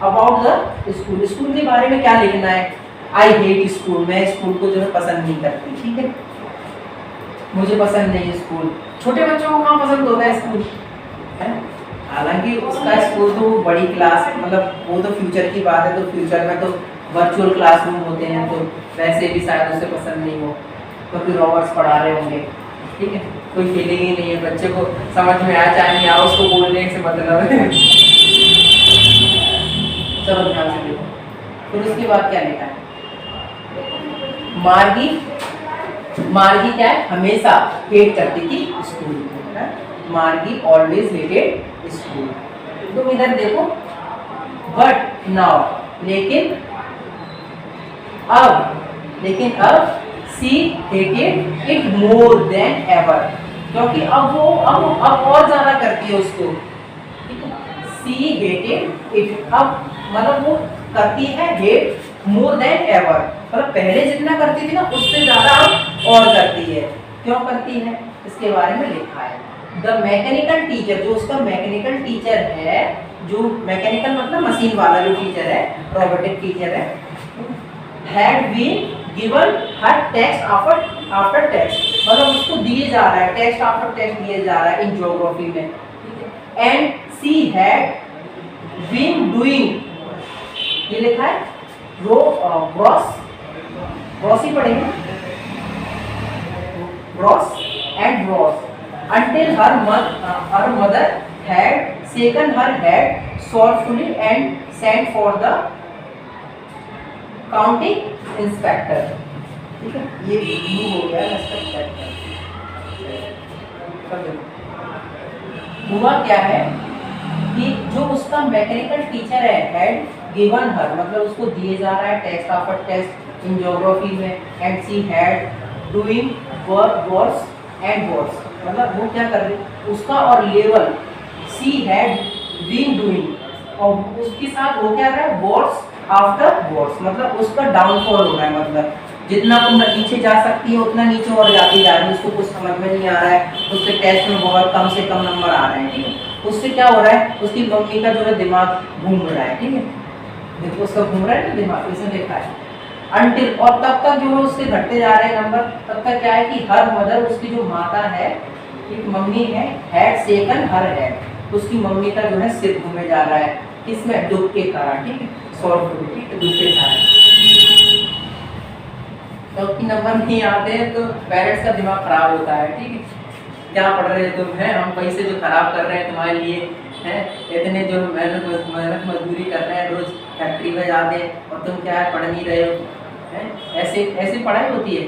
about the school के बारे में क्या लिखना है? आई हेट स्कूल, मैं स्कूल को जो है पसंद नहीं करती। ठीक है, मुझे पसंद नहीं है स्कूल। छोटे बच्चों को कहाँ पसंद होता है स्कूल, है? हालांकि उसका स्कूल तो बड़ी क्लास, मतलब वो तो फ्यूचर की बात है, तो फ्यूचर में तो वर्चुअल क्लासरूम होते हैं, तो वैसे भी शायद उसे पसंद नहीं हो, तो फिर रॉबर्ट्स पढ़ा रहे होंगे। ठीक है, कोई फीलिंग ही नहीं है, बच्चे को समझ में आया चाहे नहीं आया, उसको बोलने से मतलब है। चलो ध्यान से देखो, फिर उसके बाद क्या लिखा है? मार्गी क्या है? हमेशा हेट करती थी स्कूल को। मार्गी ऑलवेज हेटेड स्कूल। तुम इधर देखो, बट नाउ, लेकिन अब she hated it more than ever, क्योंकि अब और ज्यादा करती है उसको। सी हेटेड इट, अब मतलब वो करती है हेट मोर देन एवर, मतलब पहले जितना करती थी ना उससे ज्यादा अब और करती है। क्यों करती है? इसके बारे में लिखा है। द मैकेनिकल टीचर, जो उसका मैकेनिकल टीचर है, जो मैकेनिकल मतलब मशीन वाला जो टीचर है, रोबोटिक टीचर है, had been given her text after text, मतलब उसको दिए जा रहा है, टेक्स्ट आफ्टर टेक्स्ट दिए जा रहा है इन ज्योग्राफी में। And she had been doing, ये लिखा है ग्रॉस ही पढ़ेंगे, gross and gross until her mother had shaken her head sorrowfully and sent for the county inspector। ठीक है, ये ब्लू हो गया इंस्पेक्टर। हुआ क्या है कि जो उसका मैकेनिकल टीचर है, हैड गिवन हर, मतलब उसको दिए जा रहा है test after test in geography में, and she had doing worse and worse, मतलब वो क्या कर रही, उसका और level she had been doing, और उसके साथ वो क्या रहा है वर्स आफ्टर वर्स, मतलब उसका डाउनफॉल हो रहा है, मतलब जितना तुम नीचे जा सकती है उतना नीचे और जाती जा रही है, उसको कुछ समझ में नहीं आ रहा है, उसके टेस्ट में बहुत कम से कम नंबर आ रहे हैं, ठीक है। उससे क्या हो रहा है, उसकी मम्मी का जो है दिमाग घूम रहा है, ठीक है, देखो उसका घूम रहा है ना दिमाग, इसने देखा है अनटिल, और तब तक जो है उसके घटते जा रहे हैं नंबर। तब तक क्या है कि हर मदर, उसकी जो माता है, एक मम्मी है, हैड सेकन हर हैड, उसकी मम्मी का जो है सिर घूमे जा रहा है, किसमें, दुख के कारण, ठीक है, सॉल्व दुख के कारण। क्योंकि नंबर नहीं आते हैं तो पेरेंट्स का दिमाग खराब होता है, ठीक है, क्या पढ़ रहे हो तुम, है हम पैसे जो खराब कर रहे हैं तुम्हारे लिए, हैं इतने जो मेहनत मजदूरी कर रहे हैं, रोज फैक्ट्री में जाते हैं और तुम क्या है पढ़ नहीं रहे हो, हैं ऐसे ऐसे पढ़ाई होती है,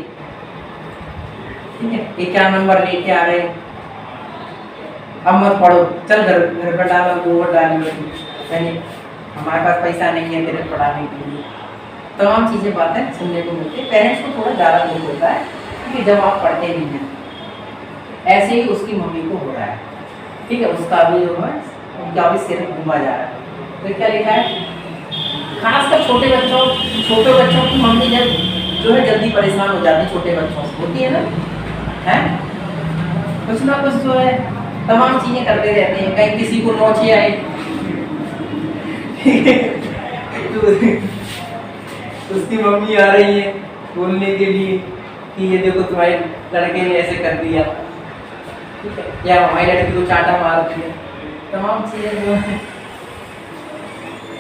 ठीक है। ये क्या नंबर लेके आ रहे हैं, अब मत पढ़ो, चल घर पर डालो, गोबर डालो, यानी हमारे पास पैसा नहीं है तेरे पढ़ाने के लिए, तमाम चीज़ें बातें सुनने को मिलती है। पेरेंट्स को थोड़ा ज़्यादा दुख होता है क्योंकि जब आप पढ़ते नहीं हैं, ऐसे ही उसकी मम्मी को हो रहा है, ठीक है, उसका भी जो है उनका भी सिर घूमा जा रहा है। तो क्या लिखा है, खासकर छोटे बच्चों की मम्मी जब जो है जल्दी परेशान हो जाती है, छोटे बच्चों से होती है ना, है कुछ ना कुछ जो है तमाम चीज़ें करते रहते हैं, कहीं किसी को नोचे आए उसकी मम्मी आ रही है बोलने के लिए कि ये देखो तुम्हारे लड़के ने ऐसे कर दिया, ठीक है, या हमारी लड़की को चाटा मार दिया, तमाम चीज़ें जो है।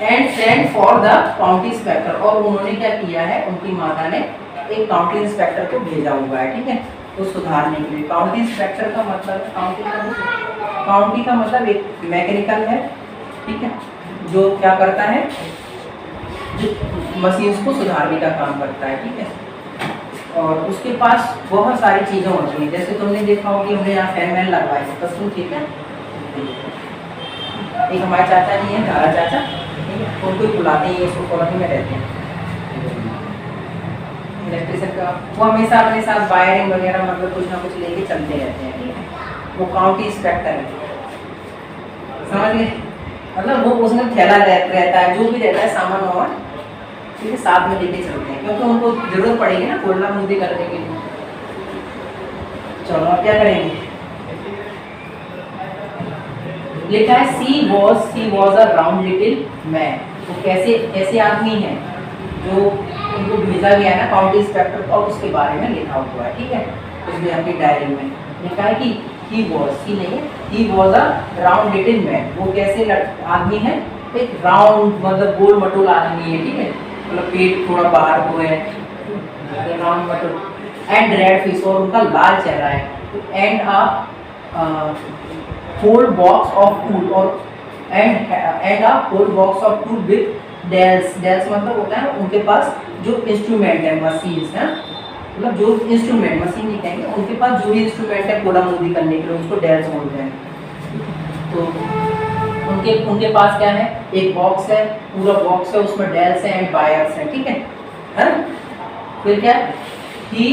And send for the county inspector, और उन्होंने क्या किया है, उनकी माता ने एक काउंटी इंस्पेक्टर को भेजा हुआ है, ठीक है, तो सुधारने के लिए। काउंटी इंस्पेक्टर का मतलब, काउंटी का मतलब एक मैकेनिकल है, ठीक है, जो क्या करता है, जो मशीन्स को सुधारने का काम करता है, ठीक है। और उसके पास बहुत सारी चीज़ें होती हैं, जैसे तुमने देखा हो कि हमने यहाँ फैन वैन लगवाए हैं, बस तुम, ठीक है, एक हमारे चाचा जी हैं, तारा चाचा, ठीक है, उनको ही बुलाते हैं, ये कॉलोनी में रहते हैं, इलेक्ट्रिशियन का, वो हमेशा अपने साथ वायरिंग वगैरह मतलब कुछ ना कुछ लेके चलते रहते हैं, ठीक है, वो काउंटी इंस्पेक्टर है, समझ गए, मतलब वो उसमें थैला रहता है, जो भी रहता है सामान वामान, ठीक है, साथ में लेके चलते हैं, क्योंकि उनको जरूरत पड़ेगी ना खोलना मुंदी करने के लिए। चलो अब क्या करेंगे, लिखा है she was a round little man, वो कैसे आदमी है, जो उनको भेजा गया है ना काउंटी इंस्पेक्टर, और उसके बारे में लिखा हुआ है, ठीक है, उसमें अपनी डायरी में लिखा है कि he was a round little man, वो कैसे आदमी है, एक राउंड मतलब गोल मटोल आदमी है, ठीक है, मतलब पेट थोड़ा बाहर को है, राउंड मटोल, एंड रेड फिश, और उनका लाल चेहरा है, and a whole box of food, और and a whole box of food with dials मतलब होता है उनके पास जो इंस्ट्रूमेंट है, मशीन्स है, मतलब जो इंस्ट्रूमेंट, मशीन नहीं कहेंगे, उनके पास जो भी इंस्ट्रूमेंट है कोला मूवी करने के लिए, उसको डेल्स बोलते हैं। तो उनके पास क्या है, एक बॉक्स है, पूरा बॉक्स है, उसमें डेल्स है एंड वायर्स है, ठीक है। फिर क्या, ही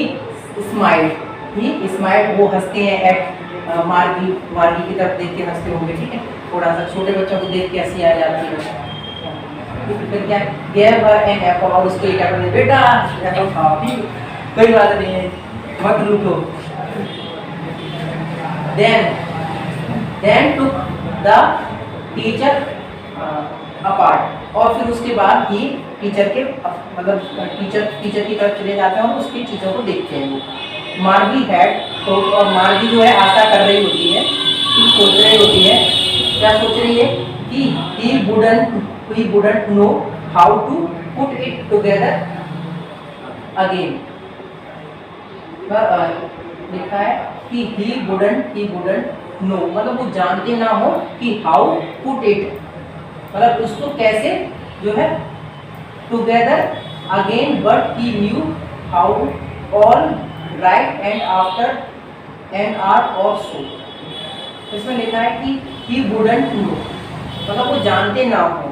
स्माइल्ड, वो हंसते हैं एट मार्गी की तरफ देख के हंसते होंगे, ठीक है, थोड़ा सा छोटे बच्चों को देख के हंसी आ जाती है। फिर क्या, gave her an apple, और उसको एक एप्पल, बेटा एप्पल खाओ, ठीक, कोई बात नहीं है, मत रुको। then took the teacher apart, और फिर उसके बाद ही टीचर के मतलब टीचर की तरफ चले जाते हैं और उसकी चीज़ों को देखते हैं। वो मार्गी हैड, तो और मार्गी जो है आशा कर रही होती है, सोच रही होती है, क्या सोच रही है कि he wouldn't know how to put it together again, लिखा है कि he wouldn't know, मतलब वो जानते ना हो कि how put it, मतलब उसको कैसे जो है together again, but he knew how all right and after an hour or so। इसमें लिखा है कि he wouldn't know, मतलब वो जानते ना हो,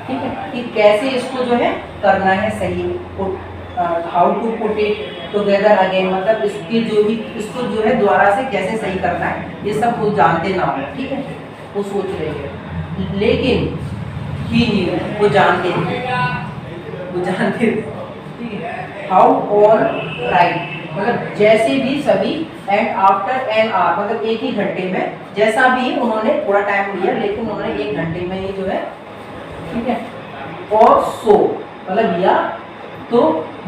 ठीक है, कि कैसे इसको जो है करना है सही, how to put it together again, मतलब इसकी जो भी इसको जो है दोबारा से कैसे सही करना है, ये सब वो जानते ना हो, ठीक है, वो सोच रहे हैं, लेकिन ही नहीं, वो जानते थे, ठीक है, हाउ ऑन राइट, मतलब जैसे भी सभी, एंड आफ्टर एन आवर, मतलब एक ही घंटे में, जैसा भी उन्होंने थोड़ा टाइम लिया लेकिन उन्होंने एक घंटे में ही जो है, ठीक है। और सो मतलब या तो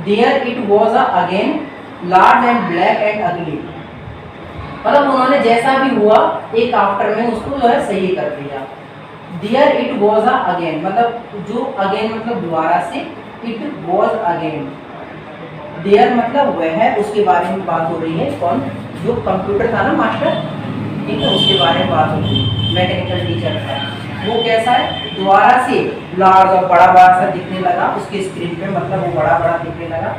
there it was again large and black and ugly, मतलब उन्होंने जैसा भी हुआ एक आफ्टर में उसको जो है सही कर दिया। देयर इट वॉज अगेन, मतलब जो अगेन मतलब दोबारा से, इट वॉज अगेन, देयर मतलब वह है, उसके बारे में बात हो रही है, कौन, जो कंप्यूटर था ना मास्टर, ठीक है, उसके बारे में बात हो रही है, मैकेनिकल टीचर था, वो कैसा है, दोबारा से लार्ज और बड़ा बड़ा सा दिखने लगा उसके स्क्रीन पे, मतलब वो बड़ा बड़ा दिखने लगा,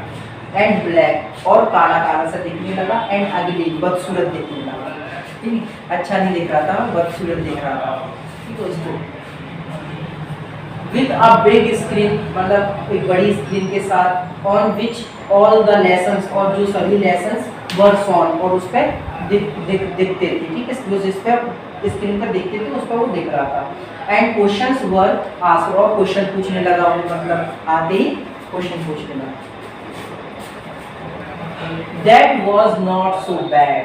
एंड ब्लैक और काला काला सा दिखने लगा, एंड अगली बदसूरत दिखने लगा, ठीक, अच्छा नहीं दिख रहा था, बदसूरत दिख रहा था, ठीक है। उसको विद अ बिग स्क्रीन, मतलब एक बड़ी स्क्रीन के साथ, on which all the lessons, और जो सभी लेसन्स वर शोन, और उस पर दिखते थे, ठीक है, जो जिस पे स्क्रीन पर दिखते थे उस पर वो दिख रहा था, एंड क्वेश्चंस वर आस्क्ड, और क्वेश्चन पूछने लगा वो, मतलब आते ही क्वेश्चन पूछने लगा। That was not so bad,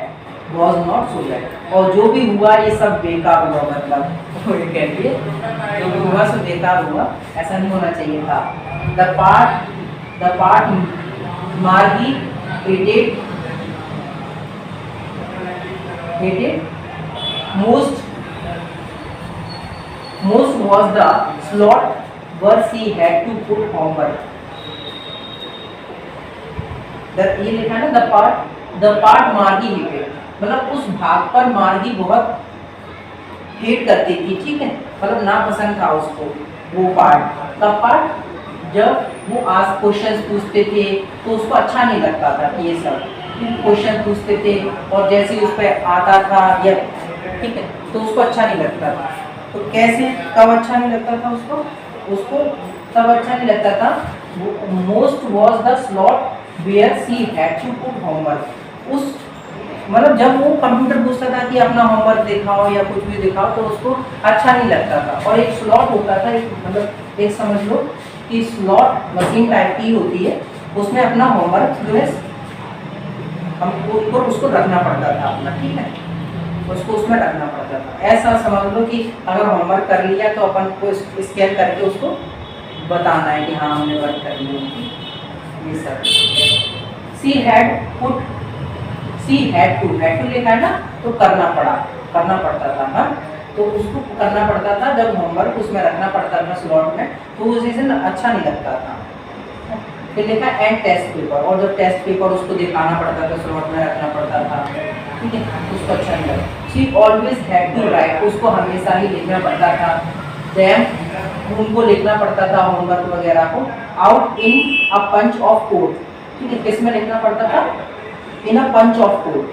was not so bad, और जो भी हुआ ये सब बेकार हुआ, मतलब ये कहती है जो भी हुआ सब बेकार हुआ, ऐसा नहीं होना चाहिए था। द पार्ट मार्गी hated most was the slot where she had to put homework. ये लिखा है ना, द पार्ट मार्गी hated, मतलब उस भाग पर मार्गी बहुत हेट करती थी, ठीक है, मतलब नापसंद था उसको वो पार्ट। का पार्ट जब वो आज क्वेश्चंस पूछते थे तो उसको अच्छा नहीं लगता था कि ये सब क्वेश्चन पूछते थे, और जैसे उस पर आता था या, ठीक है, तो उसको अच्छा नहीं लगता था। तो कैसे, कब अच्छा नहीं लगता था उसको तब अच्छा नहीं लगता था, most was the slot where she had to put homework, उस मतलब जब वो कंप्यूटर पूछता था कि अपना होमवर्क दिखाओ या कुछ भी दिखाओ तो उसको अच्छा नहीं लगता था। और एक स्लॉट होता था, एक मतलब एक समझ लो कि स्लॉट मशीन टाइप की होती है, उसमें अपना होमवर्क जो है हमको उसको रखना पड़ता था अपना, ठीक है, उसको उसमें रखना पड़ता था। ऐसा समझ लो कि अगर होमवर्क कर लिया तो अपन को स्कैन करके उसको बताना है कि हाँ हमने वर्क कर लिया, ये सब। सी हैड टू लिखा है ना, तो करना पड़ता था ना, तो उसको करना पड़ता था जब होमवर्क उसमें रखना पड़ता था स्लॉट में, तो उस चीज़ अच्छा नहीं लगता था। फिर लिखा एंड टेस्ट पेपर, और जब टेस्ट पेपर उसको दिखाना पड़ता था, स्लॉट में रखना पड़ता था, ठीक है, उसको अच्छा नहीं लगता। She always had to write, उसको हमेशा ही लिखना पड़ता था, देम उनको लिखना पड़ता था होमवर्क वगैरह को, out in a punch of code, ठीक है, किसमें लिखना पड़ता था, इन अ पंच ऑफ कोड,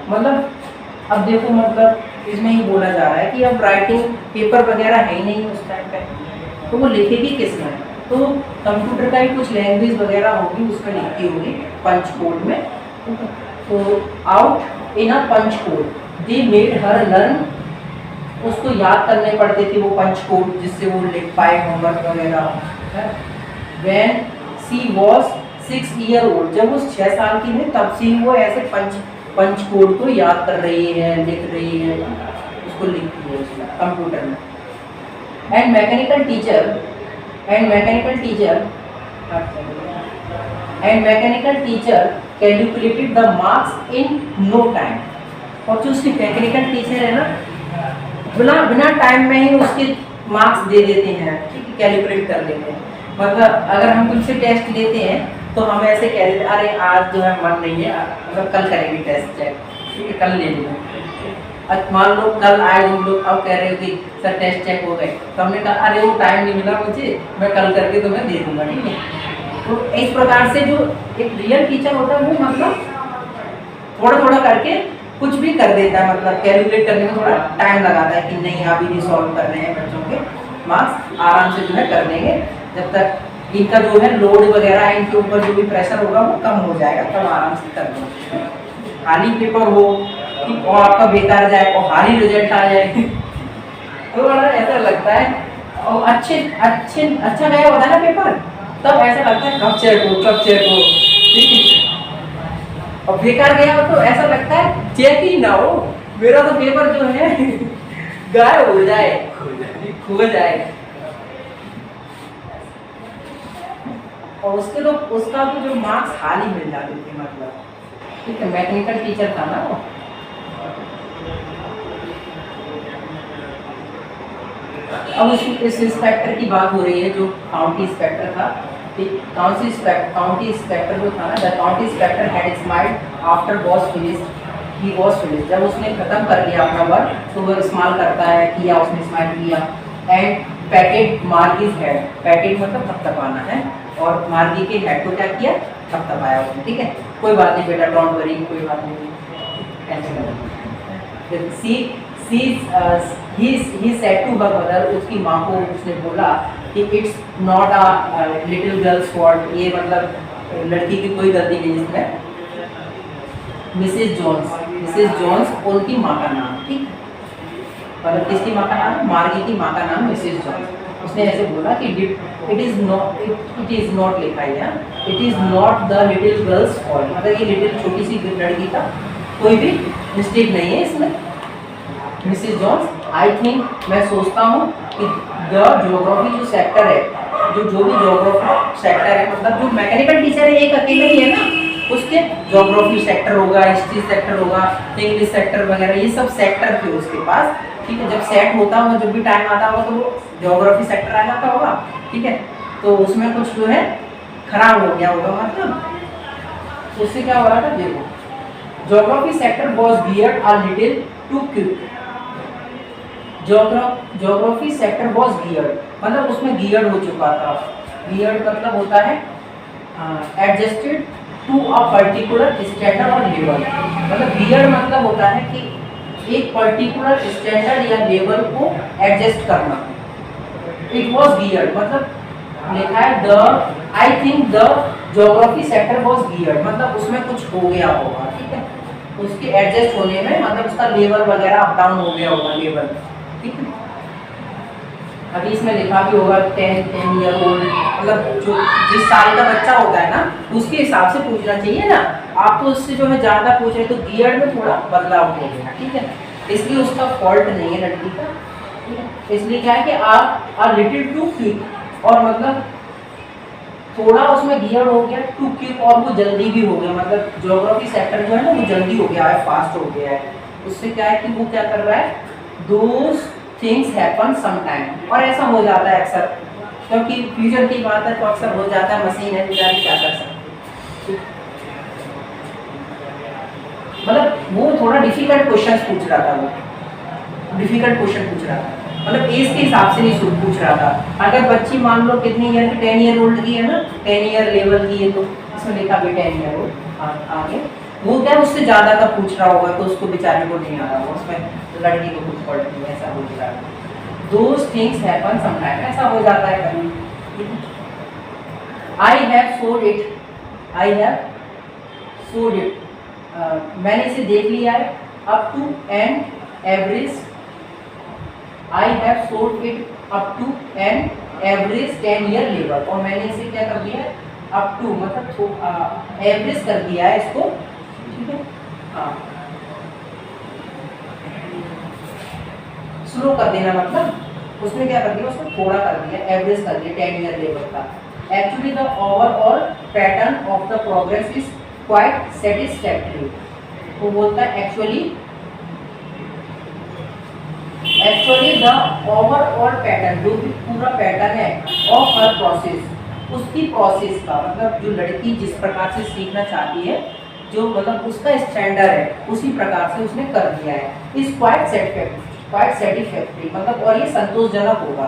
मतलब अब देखो मतलब इसमें ही बोला जा रहा है कि अब राइटिंग पेपर वगैरह है ही नहीं उस टाइम पे, तो वो लिखेगी किसमें, तो कंप्यूटर का ही कुछ लैंग्वेज वगैरह होगी उसमें लिखती होगी पंच कोड में, तो out in a punch code, they made her learn, उसको याद करने पड़ते थे वो पंच कोड जिससे वो लिख पाए होमवर्क वगैरह। When she was 6 year old, जब वो 6 साल की थी तब से वो ऐसे पंच कोड को याद कर रही है, लिख रही है, उसको लिखती है उसमें कंप्यूटर में। And mechanical teacher calculated the marks in no time, और जो उसकी मैकेनिकल टीचर है ना, बिना टाइम में ही उसके मार्क्स दे देते हैं, ठीक है, कैलकुलेट कर लेते हैं। मतलब अगर हम तुमसे टेस्ट लेते हैं तो हम ऐसे कह देते अरे आज जो है मन नहीं है, मतलब कल करेंगे टेस्ट चेक, ठीक है, कल ले लेंगे। मान लो कल आए तुम लोग, अब कह रहे हो कि सर टेस्ट चेक हो गए, तो हमने कहा अरे वो टाइम नहीं मिला मुझे, मैं कल करके तुम्हें दे दूंगा, ठीक है। तो इस प्रकार से जो एक रियल टीचर होता है वो मतलब थोड़ा थोड़ा करके कुछ भी कर देता है, मतलब कैलकुलेट करने में थोड़ा टाइम लगाता है कि नहीं अभी नहीं सॉल्व कर रहे हैं, बच्चों के मार्क्स आराम से जो है कर देंगे, जब तक इनका जो है लोड वगैरह इनके ऊपर जो भी प्रेशर होगा वो कम हो जाएगा, तब आराम से कर देंगे। खाली पेपर हो और आपका बेकार जाए और हारी रिजल्ट आ जाए तो बड़ा ऐसा लगता है। और अच्छा गया होता है ना पेपर, तब ऐसा लगता है कब चेक हो कब चेक हो, ठीक है। और बेकार गया तो ऐसा लगता है चेक ही ना हो, मेरा तो पेपर जो है गायब हो जाए, खो जाए। और उसके तो उसका तो जो मार्क्स हाल ही मिल जाते थे, मतलब ठीक है। मैकेनिकल टीचर था ना वो। अब इस इंस्पेक्टर की बात हो रही है जो काउंटी इंस्पेक्टर था। काउंटी इंस्पेक्टर जो था ना, the county inspector had smiled after was finished, he was finished. जब उसने खत्म कर लिया अपना वर्क तो वो स्माइल करता है, किया उसने स्माइल किया। एंड पैटेड मार्गीज हेड, पैटेड मतलब थपथपाना है, और मार्गी के हेड को क्या किया, थपथपाया उसने, ठीक है। कोई बात नहीं बेटा, डोंट वरी, कोई बात नहीं, टेंशन मत। he said to her mother, उसकी माँ को उसने बोला कि it's not a little girls fault, ये मतलब लड़की की कोई गलती नहीं इसमें। मिसेस जॉन्स उनकी माँ का नाम, ठीक, मतलब किसकी माँ का नाम, मार्गी की माँ का नाम मिसेस जॉन्स। उसने ऐसे बोला कि इट इज नॉट लिखा है, it is not the little girls fault, मतलब ये लिटिल छोटी सी लड़की का कोई भी मिस्टेक नहीं है इसमें। मिसेस जॉन्स, आई थिंक, मैं सोचता हूँ कि द ज्योग्राफी जो सेक्टर है, जो भी ज्योग्राफी सेक्टर है, मतलब जो मैकेनिकल टीचर है एक अकेले ही है ना, उसके ज्योग्राफी सेक्टर होगा, हिस्ट्री सेक्टर होगा, इंग्लिश सेक्टर वगैरह, ये सब सेक्टर थे उसके पास, ठीक है। जब सेट होता होगा, जब भी टाइम आता होगा तो वो ज्योग्राफी सेक्टर आ जाता होगा, ठीक है। तो उसमें कुछ जो है खराब हो गया होगा, मतलब उससे क्या हो रहा था, देखो, geography sector was geared a little too quick. Geography sector was geared, मतलब उसमें गियर्ड हो चुका था। गियर्ड मतलब होता है adjusted to a particular standard और लेवल, मतलब गियर्ड मतलब होता है कि एक पर्टिकुलर स्टैंडर्ड या लेवल को एडजस्ट करना। इट वाज गियर्ड मतलब लिखा है the, I think the geography sector was geared, मतलब उसमें कुछ हो गया होगा, ठीक है, उसके एडजस्ट होने में, मतलब उसका लेवल वगैरह अप डाउन हो गया होगा, लेवल, ठीक है। अभी इसमें लिखा भी होगा 10 ईयर ओल्ड, मतलब जो जिस साल का बच्चा होता है ना उसके हिसाब से पूछना चाहिए ना, आप तो उससे जो है ज़्यादा पूछ रहे, तो गियर्ड में थोड़ा बदलाव हो गया, ठीक है। इसलिए उसका फॉल्ट नहीं है लड़की का, ठीक है। इसलिए क्या है कि आप आर लिटिल टू क्विक, और मतलब थोड़ा उसमें गियर हो गया, टू क्विक, और वो जल्दी भी हो गया, मतलब ज्योग्राफी सेक्टर जो है ना वो जल्दी हो गया है, फास्ट हो गया है। उससे क्या है कि वो क्या कर रहा है, दोज थिंग्स हैपन समटाइम, और ऐसा हो जाता है अक्सर, क्योंकि फ्यूचर की बात है तो अक्सर हो जाता है, मशीन है बेचारी, क्या कर सकते। मतलब वो थोड़ा डिफिकल्ट क्वेश्चन पूछ रहा था, वो डिफिकल्ट क्वेश्चन पूछ रहा था, मतलब एज के हिसाब से नहीं पूछ रहा था। अगर बच्ची मान लो कितनी ईयर की, 10 ईयर ओल्ड की है ना, 10 ईयर लेवल की है, तो इसमें लिखा भी 10 ईयर ओल्ड, आगे वो क्या उससे ज़्यादा का पूछ रहा होगा, तो उसको बेचारे को नहीं आ रहा होगा, उसमें लड़की को कुछ पढ़ नहीं, ऐसा हो रहा है। दोज थिंग्स हैपन समटाइम, ऐसा हो जाता है कभी। I have sold it, I have sold it, मैंने इसे देख लिया है, up to an average, I have sold it up to an average 10 year level, और मैंने इसे क्या कर दिया, अप टू मतलब एवरेज कर दिया है इसको, ठीक है। हाँ, स्लो कर देना, मतलब उसने क्या कर दिया, उसको थोड़ा कर दिया, एवरेज कर दिया 10 ईयर लेवल का। Actually the overall pattern of the progress is quite satisfactory, वो बोलता है एक्चुअली द ओवरऑल पैटर्न, जो भी पूरा पैटर्न है ऑफ हर प्रोसेस, उसकी प्रोसेस का, मतलब जो लड़की जिस प्रकार से सीखना चाहती है, जो मतलब उसका स्टैंडर्ड है, उसी प्रकार से उसने कर दिया है। इज क्वाइट सेटिस्फैक्टरी, मतलब और ये संतोषजनक होगा,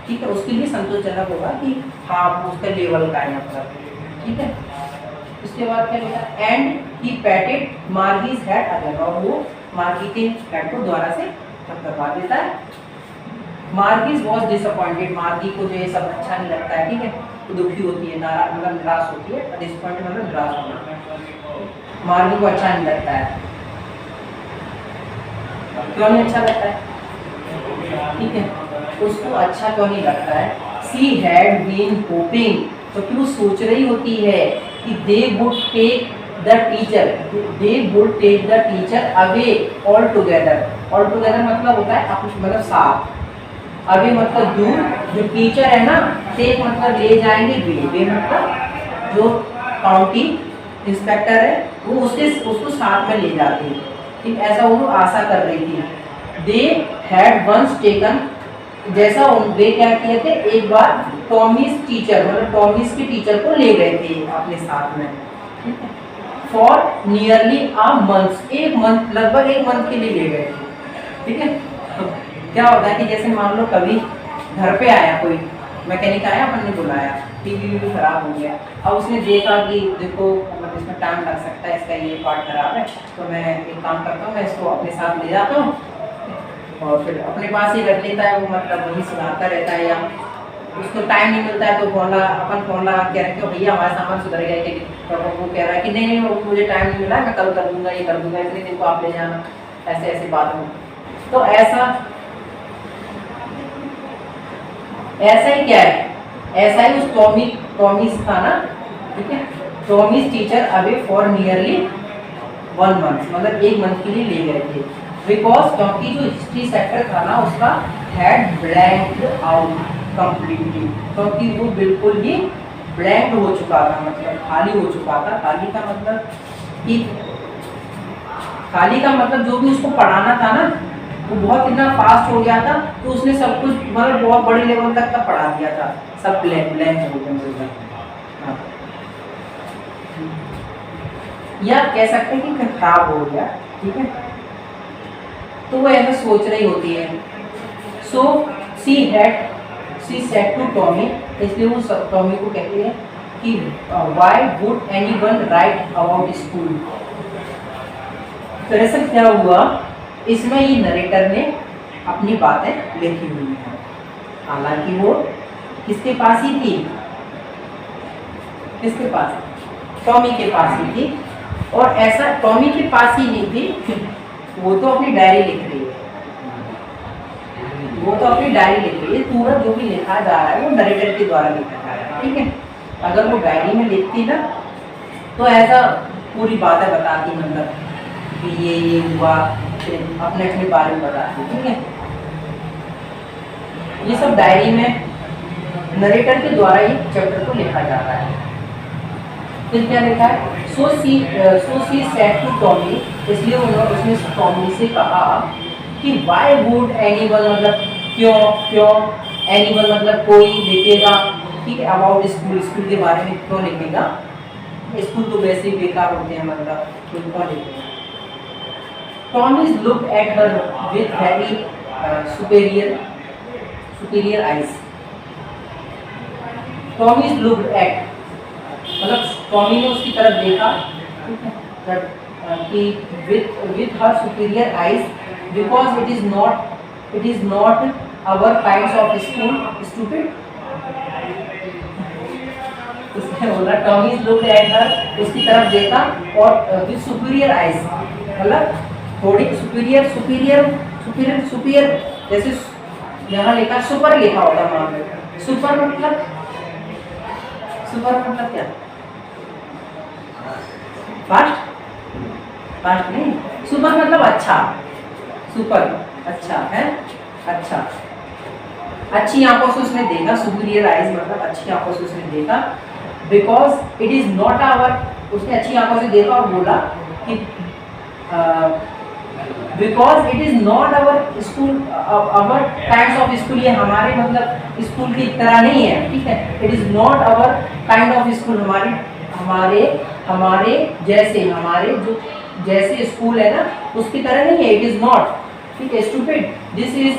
ठीक है, उसके लिए संतोषजनक होगा कि हाँ उसका लेवल का है, मतलब ठीक है। उसके बाद क्या लिखा, and he patted Margie's head again, और वो मार्गी के हेड को दोबारा से थपथपा देता है। मार्गीज वॉज डिसअपॉइंटेड, मार्गी को जो ये सब अच्छा नहीं लगता है, ठीक है, तो दुखी होती है, मतलब निराश होती है, डिसअपॉइंटेड मतलब निराश होना, मार्गी को अच्छा नहीं लगता है। क्यों नहीं अच्छा लगता है, ठीक है, उसको अच्छा क्यों नहीं लगता है। शी हैड बीन होपिंग, तो फिर वो सोच रही होती है कि they would take the teacher away all together. All together मतलब होता है मतलब साथ, अवे मतलब दूर, जो टीचर है ना, टेक मतलब ले जाएंगे, वे मतलब जो काउंटी इंस्पेक्टर है वो उसको साथ में ले जाते हैं। ठीक, ऐसा वो आशा कर रही थी। दे हैड वंस टेकन, जैसा वे क्या किए थे, एक बार टॉमीज टीचर मतलब टॉमीज के टीचर को ले गए थे अपने साथ में। ठीक है, फॉर नियरली अ मंथ, एक मंथ, लगभग एक मंथ के लिए ले गए थे। ठीक है, तो क्या होता है कि जैसे मान लो कभी घर पे आया कोई मैकेनिक आया, अपन ने बुलाया, टीवी भी खराब हो गया, अब उसने देखा कि देखो मतलब इसमें टाइम लग सकता है, इसका ये पार्ट खराब है, तो मैं एक काम करता हूँ, मैं इसको अपने साथ ले जाता हूँ और फिर अपने पास ही रख लेता है वो, मतलब वही सुधारता रहता है। या उसको टाइम नहीं मिलता है तो अपन फोन लगा के रखे, भैया हमारा सामान सुधर गया कि, तो वो कह रहा है कि नहीं नहीं मुझे टाइम नहीं मिला, मैं कल कर दूंगा, ये कर दूंगा, इतने दिन को आप ले जाना, ऐसे ऐसी बात हो। तो ऐसा ही क्या है, ऐसा ही उस टॉमीज था ना। ठीक है, Tommy's teacher away for nearly 1 month, मतलब एक मंथ के लिए ले गए थे। बिकॉज क्योंकि जो हिस्ट्री सेक्टर था ना उसका हैड ब्लैंक्ड आउट कंप्लीटली, क्योंकि वो बिल्कुल ही ब्लैंक हो चुका था, मतलब खाली हो चुका था। खाली का मतलब जो भी उसको पढ़ाना था ना वो बहुत इतना फास्ट हो गया था, तो उसने सब कुछ मतलब बहुत बड़े लेवल तक का पढ़ा दिया था, सब ब्लैंक हो गया। हाँ, या कह सकते हैं कि खराब हो गया। ठीक है, तो वो ऐसा सोच रही होती है। सो सी सेड टू टॉमी, इसलिए वो टॉमी को कहते हैं कि why would anyone right about school. तो ऐसा क्या हुआ, इसमें ये नरेटर ने अपनी बातें लिखी हुई हैं, हालांकि वो किसके पास ही थी, किसके पास, टॉमी के पास ही थी। और ऐसा टॉमी के पास ही नहीं थी, वो तो अपनी डायरी लिख रही है, पूरा जो भी लिखा जा रहा है वो नरेटर के द्वारा लिखा जा रहा है। ठीक है, अगर वो डायरी में लिखती ना तो ऐसा पूरी बातें बताती, मतलब कि ये हुआ, अपने अपने बारे में बताती। ठीक है, ये सब डायरी में नरेटर के द्वारा ये चैप्टर को लिखा जा रहा है। फिर क्या लिखा है, सो सी सेड टू टॉमी, इसलिए उसने टॉमी से कहा कि व्हाई वुड एनीवन मतलब क्यों एनीवन मतलब कोई लिखेगा। ठीक है, अबाउट स्कूल के बारे में क्यों लिखेगा, स्कूल तो वैसे ही बेकार होते हैं, मतलब क्यों लिखेगा। Tommy looked at her with very superior eyes. Tommy looked at मतलब टॉमी ने उसकी तरफ देखा कि with her superior eyes, because it is not our kinds of school stupid। उसने बोला टॉमी लुक्ड एट हर, उसकी तरफ देखा और with superior eyes मतलब थोड़ी सुपीरियर जैसे यहाँ लिखा सुपर लिखा होता मान लो, सुपर मतलब क्या, फास्ट नहीं, सुपर मतलब अच्छा, सुपर अच्छा है, अच्छा, अच्छी आंखों से उसने देखा, सुपीरियर आइज मतलब अच्छी आंखों से उसने देखा। Because it is not our, उसने अच्छी आंखों से देखा और बोला कि because it is not our school, our kind of school, ये हमारे मतलब स्कूल की तरह नहीं है। ठीक है, it is not our kind of school, हमारे जैसे स्कूल है ना उसकी तरह नहीं है, इट इज नॉट। ठीक है, स्टूपिड, दिस इज,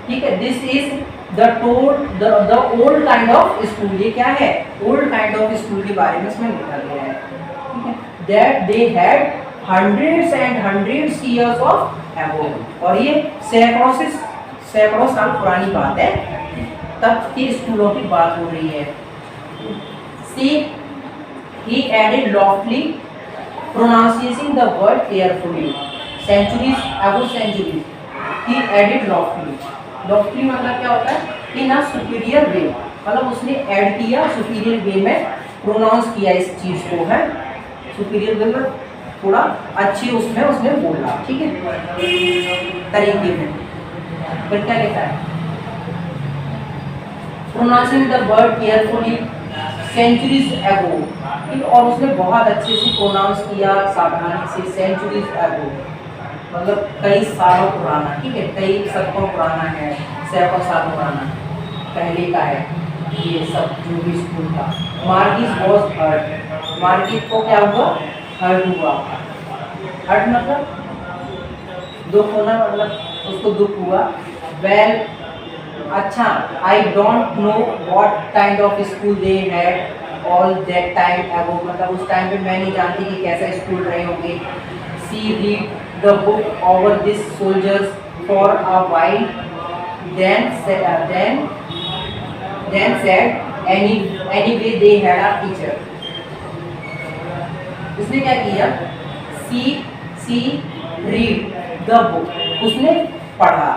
ठीक है, this is the old kind of school, ये क्या है, ओल्ड काइंड ऑफ स्कूल के बारे में इसमें लिखा गया है। ठीक है, that they had hundreds and hundreds years of ago, और ये सैकड़ों साल पुरानी बात है, तब के स्कूलों की बात हो रही है। See, he added loftily, pronouncing the word carefully, centuries ago centuries, he added loftily मतलब क्या होता है, in a superior way, मतलब उसने ऐड किया, सुपीरियर वे में प्रोनाउंस किया इस चीज को, है सुपीरियर वे में थोड़ा अच्छी उसमें उसने बोला, ठीक है, तरीके में। फिर क्या लिखा है, pronouncing the word carefully centuries ago, ठीक, और उसने बहुत अच्छे से प्रोनाउंस किया सावधानी से, सेंचुरीज एगो मतलब कई सालों पुराना, ठीक है, कई शतकों पुराना है, सैकड़ों साल पुराना पहले का है ये सब जो भी स्कूल था। मार्गिस वॉज हर्ट, मार्गिस को क्या हुआ, हर्ट हुआ, हर्ट मतलब दुख होना, मतलब उसको दुख हुआ। वेल अच्छा, I don't know what kind of school they had all that time एगो, मतलब उस टाइम पे मैं नहीं जानती कि कैसा स्कूल रहे होंगे। She read the book over this soldiers for a while, then said anyway they had a teacher। उसने क्या किया, सी रीड द बुक, उसने पढ़ा,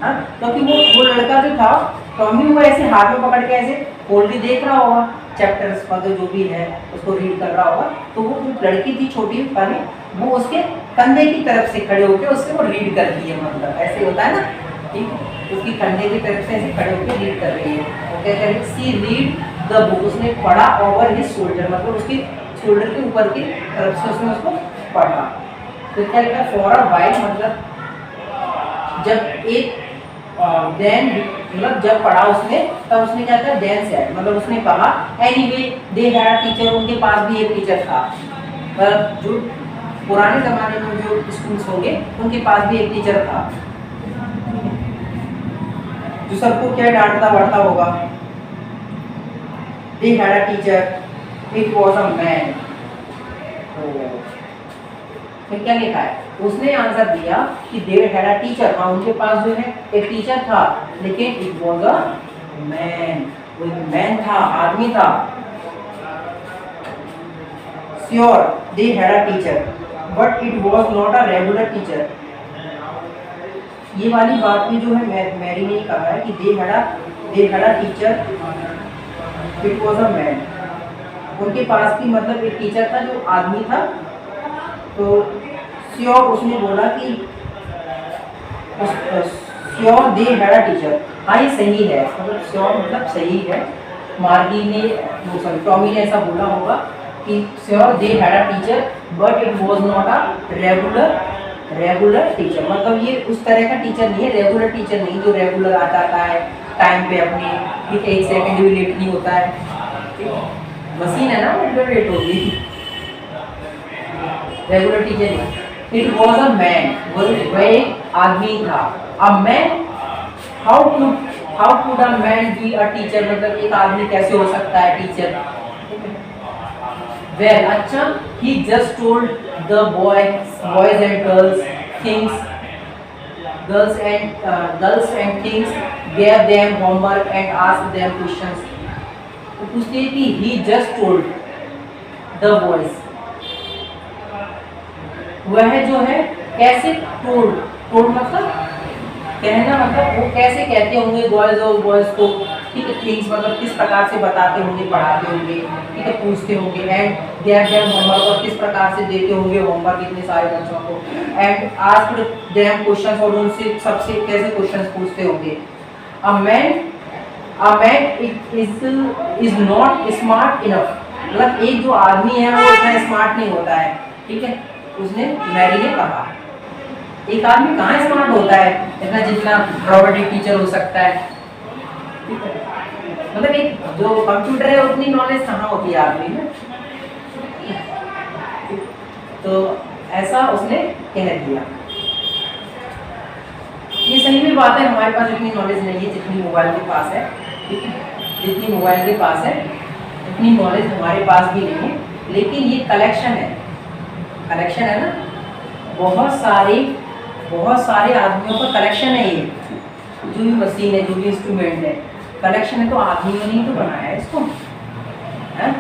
हाँ, क्योंकि वो लड़का जो था टॉमी, वो ऐसे हाथ में पकड़ के ऐसे खोल के देख रहा होगा चैप्टर्स मतलब जो भी है उसको रीड कर रहा होगा, तो वो जो लड़की थी छोटी वाली, वो उसके कंधे की तरफ से खड़े होकर उससे वो रीड कर रही है, मतलब ऐसे होता है ना, ठीक, उसकी कंधे की तरफ से ऐसे खड़े होकर रीड कर रही है। वो क्या कह रही, सी रीड द बुक, उसने पढ़ा ओवर हिज शोल्डर, मतलब उसकी शोल्डर के ऊपर की तरफ से उसने उसको पढ़ा। तो क्या लिखा, फॉर अ वाइल मतलब जब एक, देन मतलब जब पढ़ा उसने तब उसने क्या किया, देन सेड मतलब उसने कहा, anyway they had a teacher, उनके पास भी एक टीचर था, मतलब जो पुराने जमाने में जो स्कूल्स होंगे उनके पास भी एक टीचर था जो सबको क्या डांटता वाटता होगा। They had a teacher, it was a man. फिर क्या लिखा है, उसने आंसर दिया कि दे हैड अ टीचर, हाँ उनके पास जो है एक टीचर था, लेकिन इट वाज अ मैन, वो एक मैन था, आदमी था। Sure they had a teacher but it was not a regular teacher. ये वाली बात भी जो है मैरी ने कहा है कि they had a teacher, it was a man, उनके पास भी मतलब एक टीचर था जो आदमी था। तो श्योर उसने बोला कि sure they had a teacher, हाँ ये सही है, मतलब श्योर मतलब सही है। मार्गी ने वो सॉरी टॉमी ने ऐसा बोला होगा कि sure they had a teacher but it was not a regular teacher, मतलब ये उस तरह का टीचर नहीं है, रेगुलर टीचर नहीं जो रेगुलर आ जाता है टाइम पे अपने, ठीक है, एक सेकंड भी लेट नहीं होता है, मशीन है ना वो लेट होगी, रेगुलर टीचर नहीं। इट वॉज अ मैन, वह एक आदमी था। A man, how could a man be a teacher, मतलब एक आदमी कैसे हो सकता है टीचर। वेल अच्छा, he just told the boys and girls things, girls and things, gave them homework and asked them questions। तो पूछते हैं कि he just told the boys, वह जो है कैसे टोल्ड मतलब कहना, मतलब वो कैसे कहते होंगे बॉयज और बॉयज को, ठीक है, थिंग्स मतलब किस प्रकार से बताते होंगे, पढ़ाते होंगे, ठीक है, पूछते होंगे। एंड देयर देम होमवर्क, और किस प्रकार से देते होंगे होमवर्क इतने सारे बच्चों को। एंड आस्क्ड देम क्वेश्चंस, और उनसे सबसे कैसे क्वेश्चंस पूछते होंगे। A man is not smart enough, मतलब एक जो आदमी है वो इतना स्मार्ट नहीं होता है, ठीक है, उसने मैरी ने कहा। एक आदमी कहाँ स्मार्ट होता है इतना, जितना रोबोटिक टीचर हो सकता है, मतलब एक जो कंप्यूटर है उतनी नॉलेज कहाँ होती है आदमी में। तो ऐसा उसने कह दिया। ये सही में बात है, हमारे पास इतनी नॉलेज नहीं है जितनी मोबाइल के पास है, ठीक है, जितनी मोबाइल के पास है उतनी नॉलेज हमारे पास भी नहीं है। लेकिन ये कलेक्शन है ना, बहुत सारे आदमियों का कलेक्शन है ये, जो भी मशीन है, जो भी इंस्ट्रूमेंट है, कलेक्शन है। तो आदमियों ने ही तो बनाया है इसको, है?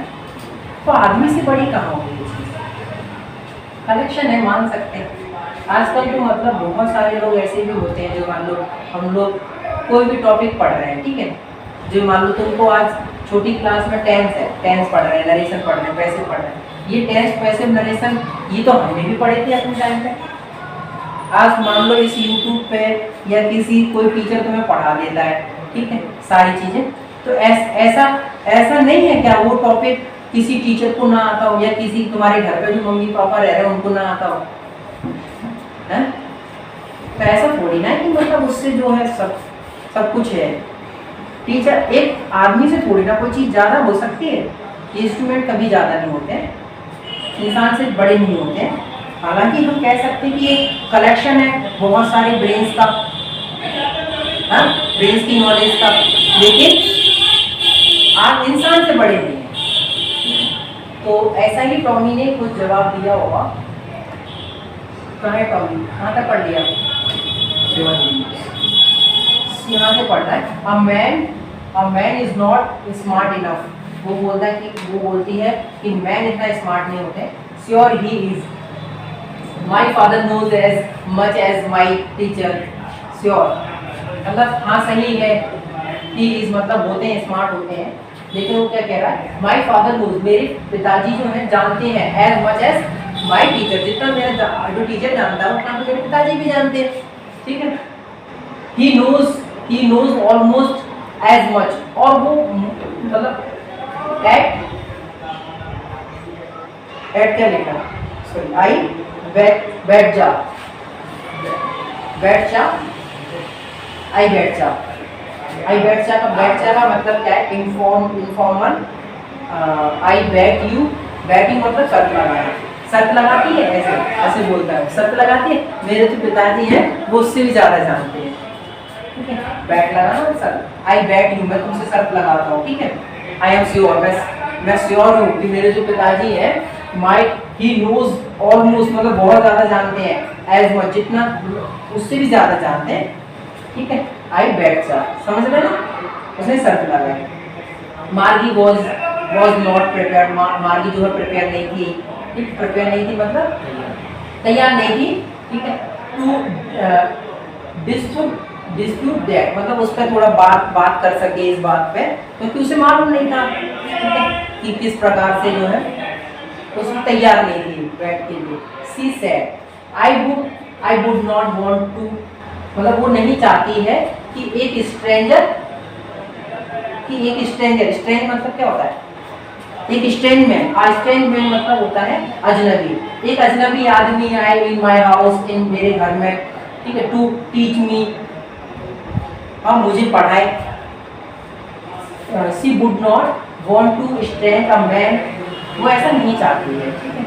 तो आदमी से बड़ी कहाँ होगी ये चीज़, कलेक्शन है, मान सकते हैं। आजकल तो मतलब बहुत सारे लोग ऐसे भी होते हैं जो मान लो हम लोग कोई भी टॉपिक पढ़ रहे हैं, ठीक है, जो मान लो तुमको आज छोटी क्लास में टेंस है, टेंस पढ़ रहे हैं, नरेशन पढ़ रहे हैं, पैसिव पढ़ रहे हैं, ये टेंस पैसिव नरेशन ये तो हमने भी पढ़े थे अपने टाइम पे। आज मान लो इस यूट्यूब पे या किसी कोई टीचर तुम्हें पढ़ा देता है, ठीक है, सारी चीजें, तो ऐसा नहीं है क्या वो टॉपिक किसी टीचर को ना आता हो, या किसी तुम्हारे घर पे जो मम्मी पापा रह रहे हैं उनको ना आता हो, है? तो ऐसा थोड़ी ना है कि मतलब उससे जो है सब कुछ है। टीचर एक आदमी से थोड़ी ना कोई चीज़ ज़्यादा हो सकती है। इंस्ट्रूमेंट कभी ज़्यादा नहीं होते हैं, इंसान से बड़े नहीं होते हैं। हालांकि हम कह सकते हैं कि एक कलेक्शन है बहुत सारे ब्रेन्स का, हाँ, ब्रेन्स की नॉलेज का, लेकिन आप इंसान से बड़े नहीं हैं। तो ऐसा ही टॉमी ने कुछ जवाब दिया होगा। कहाँ है टॉमी, कहाँ तक पढ़ लिया? यहाँ से पढ़ना है। A man is not smart enough. वो बोलता है कि वो बोलती है कि मैन इतना स्मार्ट नहीं होते। Sure he is, my father knows as much as my teacher. Sure मतलब हाँ सही है, ही इज मतलब होते हैं, स्मार्ट होते हैं, लेकिन वो क्या कह रहा है, माई फादर नोज, मेरे पिताजी जो है जानते हैं, as much as my teacher, जितना मेरा जो टीचर जानता है उतना तो मेरे पिताजी भी जानते हैं, ठीक है। He knows almost as much, और वो मतलब एट क्या लिखा, सॉरी, आई बैठ जा, आई बैठ जा का मतलब क्या है, informal. I bat you, batting मतलब शर्त लगाना, शर्त लगाती है, ऐसे बोलता है, शर्त लगाती है, मेरे जो पिताजी हैं वो उससे भी ज़्यादा जानते हैं, ठीक है। बैट लगाना शर्त, आई बैट यू, मैं तुमसे शर्त लगाता हूँ, ठीक है। आई एम श्योर, मैं श्योर हूँ कि मेरे जो पिताजी हैं, ही नोज ऑलमोस्ट मतलब बहुत ज़्यादा जानते हैं, एज मच जितना उससे भी ज़्यादा जानते हैं, ठीक है। आई बैट जा, समझ रहे ना, उसने शर्त लगाई। मार्गी वॉज नॉट प्रिपेयर्ड, मार्गी जो है प्रिपेयर नहीं थी, ठीक, प्रिपेयर नहीं थी मतलब तैयार नहीं थी, ठीक है। टू डिस्प्यूट दैट मतलब उस पर थोड़ा बात कर सके इस बात पे, क्योंकि उसे मालूम नहीं था, ठीक है, कि किस प्रकार से जो है, तो उसमें तैयार नहीं थी बैठ के लिए। She said I would not want to, मतलब वो नहीं चाहती है कि एक स्ट्रेंजर, स्ट्रेंज मतलब क्या होता है, एक स्ट्रेंजमैन, स्ट्रेंजमैन मतलब होता है अजनबी, एक अजनबी आदमी आए इन माय हाउस, इन मेरे घर में, ठीक है, टू टीच मी, हाँ मुझे पढ़ाए। She would not want to strange a man, वो ऐसा नहीं चाहती है, ठीक है,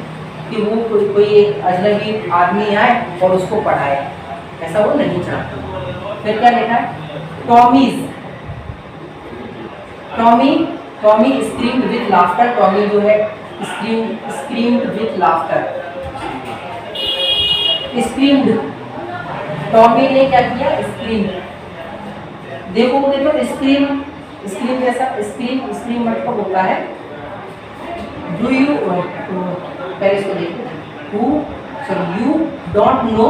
कि वो कोई एक अजनबी आदमी आए और उसको पढ़ाए, ऐसा वो नहीं चाहती। फिर क्या लिखा है, Tommy screamed with laughter, Tommy जो है screamed with laughter, screamed, Tommy ने क्या किया, स्क्रीम, देखो स्क्रीम जैसा, स्क्रीम मतलब होता है, डू यू, पहले इसको देखो, यू डोंट नो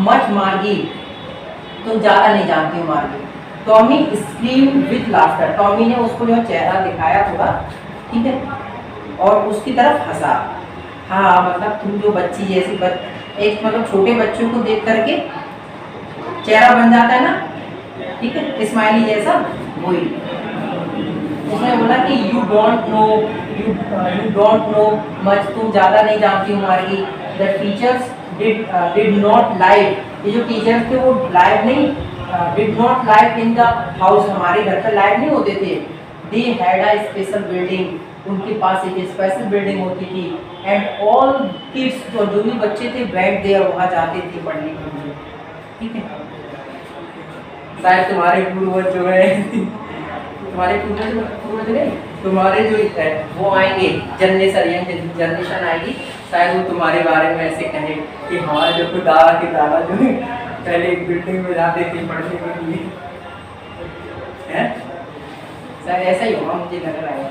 मच मार्गी, तुम ज़्यादा नहीं जानती हो मार्गी। Tommy scream with laughter, Tommy ने उसको जो चेहरा दिखाया थोड़ा, ठीक है, और उसकी तरफ हंसा। हाँ मतलब तुम जो बच्ची जैसी एक मतलब छोटे बच्चों को देख करके चेहरा बन जाता है ना, ठीक है, स्माइली जैसा, वही। उसने बोला कि यू डोंट नो मच, तुम ज़्यादा नहीं जानती हो मार्गी। The teachers did not live, ये जो टीचर्स थे वो लाइव नहीं, did not live in the house, हमारे घर पर लाइव नहीं होते थे। They had a special building, उनके पास एक स्पेशल बिल्डिंग होती थी। एंड ऑल किड्स, जो भी बच्चे थे, बैठ देयर, वहाँ जाते थे पढ़ने के लिए, ठीक है। शायद तुम्हारे पूर्वज जो है तुम्हारे पूर्वज नहीं, तुम्हारे जो है वो आएंगे, जनरेशन आएगी, शायद वो तुम्हारे बारे में ऐसे कहे कि हमारे जो कोई दादा के दादा जो है पहले एक बिल्डिंग में जाते थे पढ़ने के लिए, हैं? शायद ऐसा ही होगा, मुझे लग रहा है,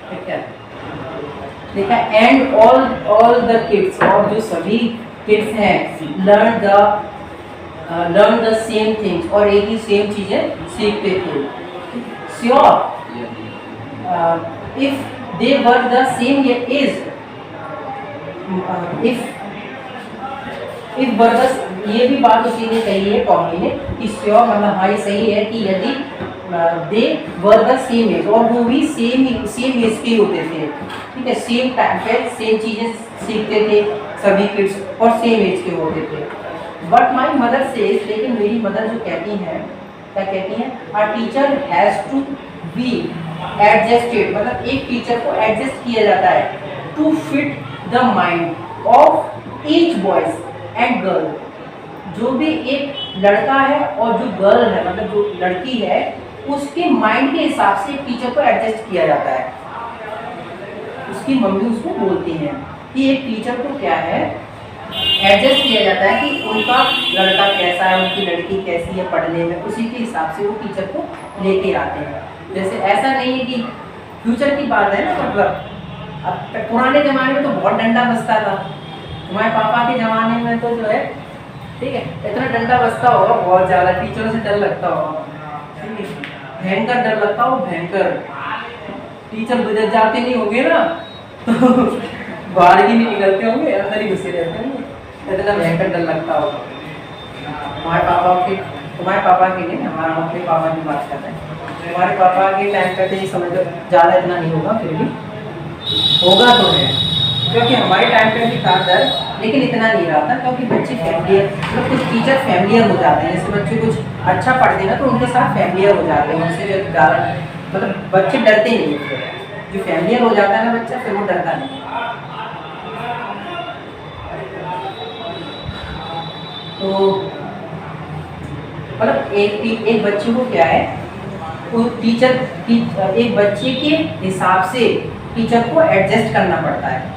ठीक है। देखा, एंड ऑल द किड्स, और जो सभी किड्स हैं, learn the learn the same things, और एक ही सेम चीजें सीखते थे। Sure if they were the same age, if brothers, ये भी बात उसी ने कही है टॉमी ने कि श्योर मतलब हाँ ये सही है कि यदि दे वर द सेम एज, और वो भी सेम एज के होते थे, ठीक है, सेम टाइम पे सेम चीजें सीखते थे सभी किड्स और सेम एज के होते थे। बट माई मदर सेज, लेकिन मेरी मदर जो कहती हैं, क्या कहती हैं, a teacher has to be adjusted, मतलब एक टीचर को एडजस्ट किया जाता है to fit the mind of each boys and girl, जो भी एक लड़का है और जो गर्ल है मतलब जो लड़की है उसके माइंड के हिसाब से टीचर को एडजस्ट किया जाता है। उसकी मम्मी उसको बोलती हैं कि एक टीचर को क्या है एडजस्ट किया जाता है कि उनका लड़का कैसा है, उनकी लड़की कैसी है पढ़ने में, उसी के हिसाब से वो टीचर को लेके आते हैं। जैसे ऐसा नहीं है कि फ्यूचर की बात है ना, मतलब अब पुराने ज़माने में तो बहुत डंडा बजता था, तुम्हारे पापा के ज़माने में तो जो है ठीक है इतना डंडा बजता होगा, बहुत ज़्यादा टीचरों से डर लगता होगा, ठीक है, भयंकर डर लगता हो, भयंकर। टीचर गुजर जाते नहीं होंगे ना तो बाहर ही नहीं निकलते होंगे, अंदर ही घुसे रहते होंगे, इतना भयंकर डर लगता होगा। तुम्हारे पापा के नहीं, हमारा अपने पापा की बात कर रहे हैं, हमारे पापा के टाइम पे तो ये समझ लो ज़्यादा इतना नहीं होगा, फिर भी होगा तो है, क्योंकि हमारे टाइम पे भी था डर, लेकिन इतना नहीं रहा था क्योंकि बच्चे फैमिलियर, मतलब कुछ टीचर फैमिलियर हो जाते हैं, जैसे बच्चे कुछ अच्छा पढ़ते हैं ना तो उनके साथ फैमिलियर हो जाते हैं, उनसे जो ज़्यादा मतलब बच्चे डरते नहीं हैं, जो फैमिलियर हो जाता है ना बच्चा फिर वो डरता नहीं। तो मतलब एक बच्चे को क्या है, टीचर एक बच्चे के हिसाब से टीचर को एडजस्ट करना पड़ता है।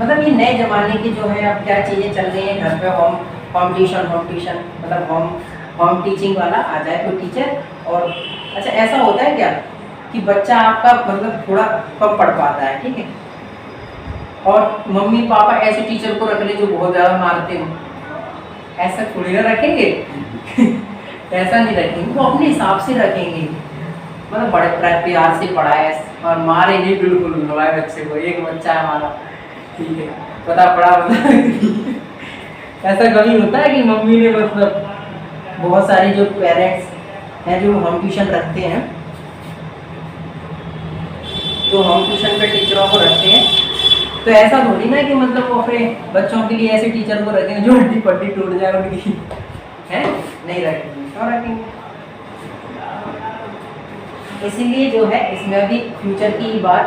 मतलब ये नए ज़माने की जो है अब क्या चीज़ें चल रही हैं, घर पे होम ट्यूशन मतलब होम टीचिंग वाला आ जाए कोई टीचर, और अच्छा ऐसा होता है क्या कि बच्चा आपका मतलब थोड़ा कम पढ़ पाता है, ठीक है, और मम्मी पापा ऐसे टीचर को रख ले जो बहुत ज़्यादा मारते हो, ऐसा थोड़ी ना रखेंगे ऐसा नहीं रखेंगे, वो अपने हिसाब से रखेंगे, मतलब बड़े प्यार से पढ़ाए और मारे नहीं बिल्कुल हमारे बच्चे को। एक बच्चा है हमारा, ठीक है, पता पड़ा ऐसा कभी होता है कि मम्मी ने मतलब बहुत सारे जो पेरेंट्स हैं जो होम ट्यूशन रखते हैं, जो होम ट्यूशन पे टीचरों को रखते हैं, तो ऐसा थोड़ी ना कि मतलब वो अपने बच्चों के लिए ऐसे टीचर को रखेंगे जो हड्डी पट्टी टूट जाए उनकी, है नहीं रखेंगे, क्यों रखेंगे। इसीलिए जो है इसमें भी फ्यूचर की बात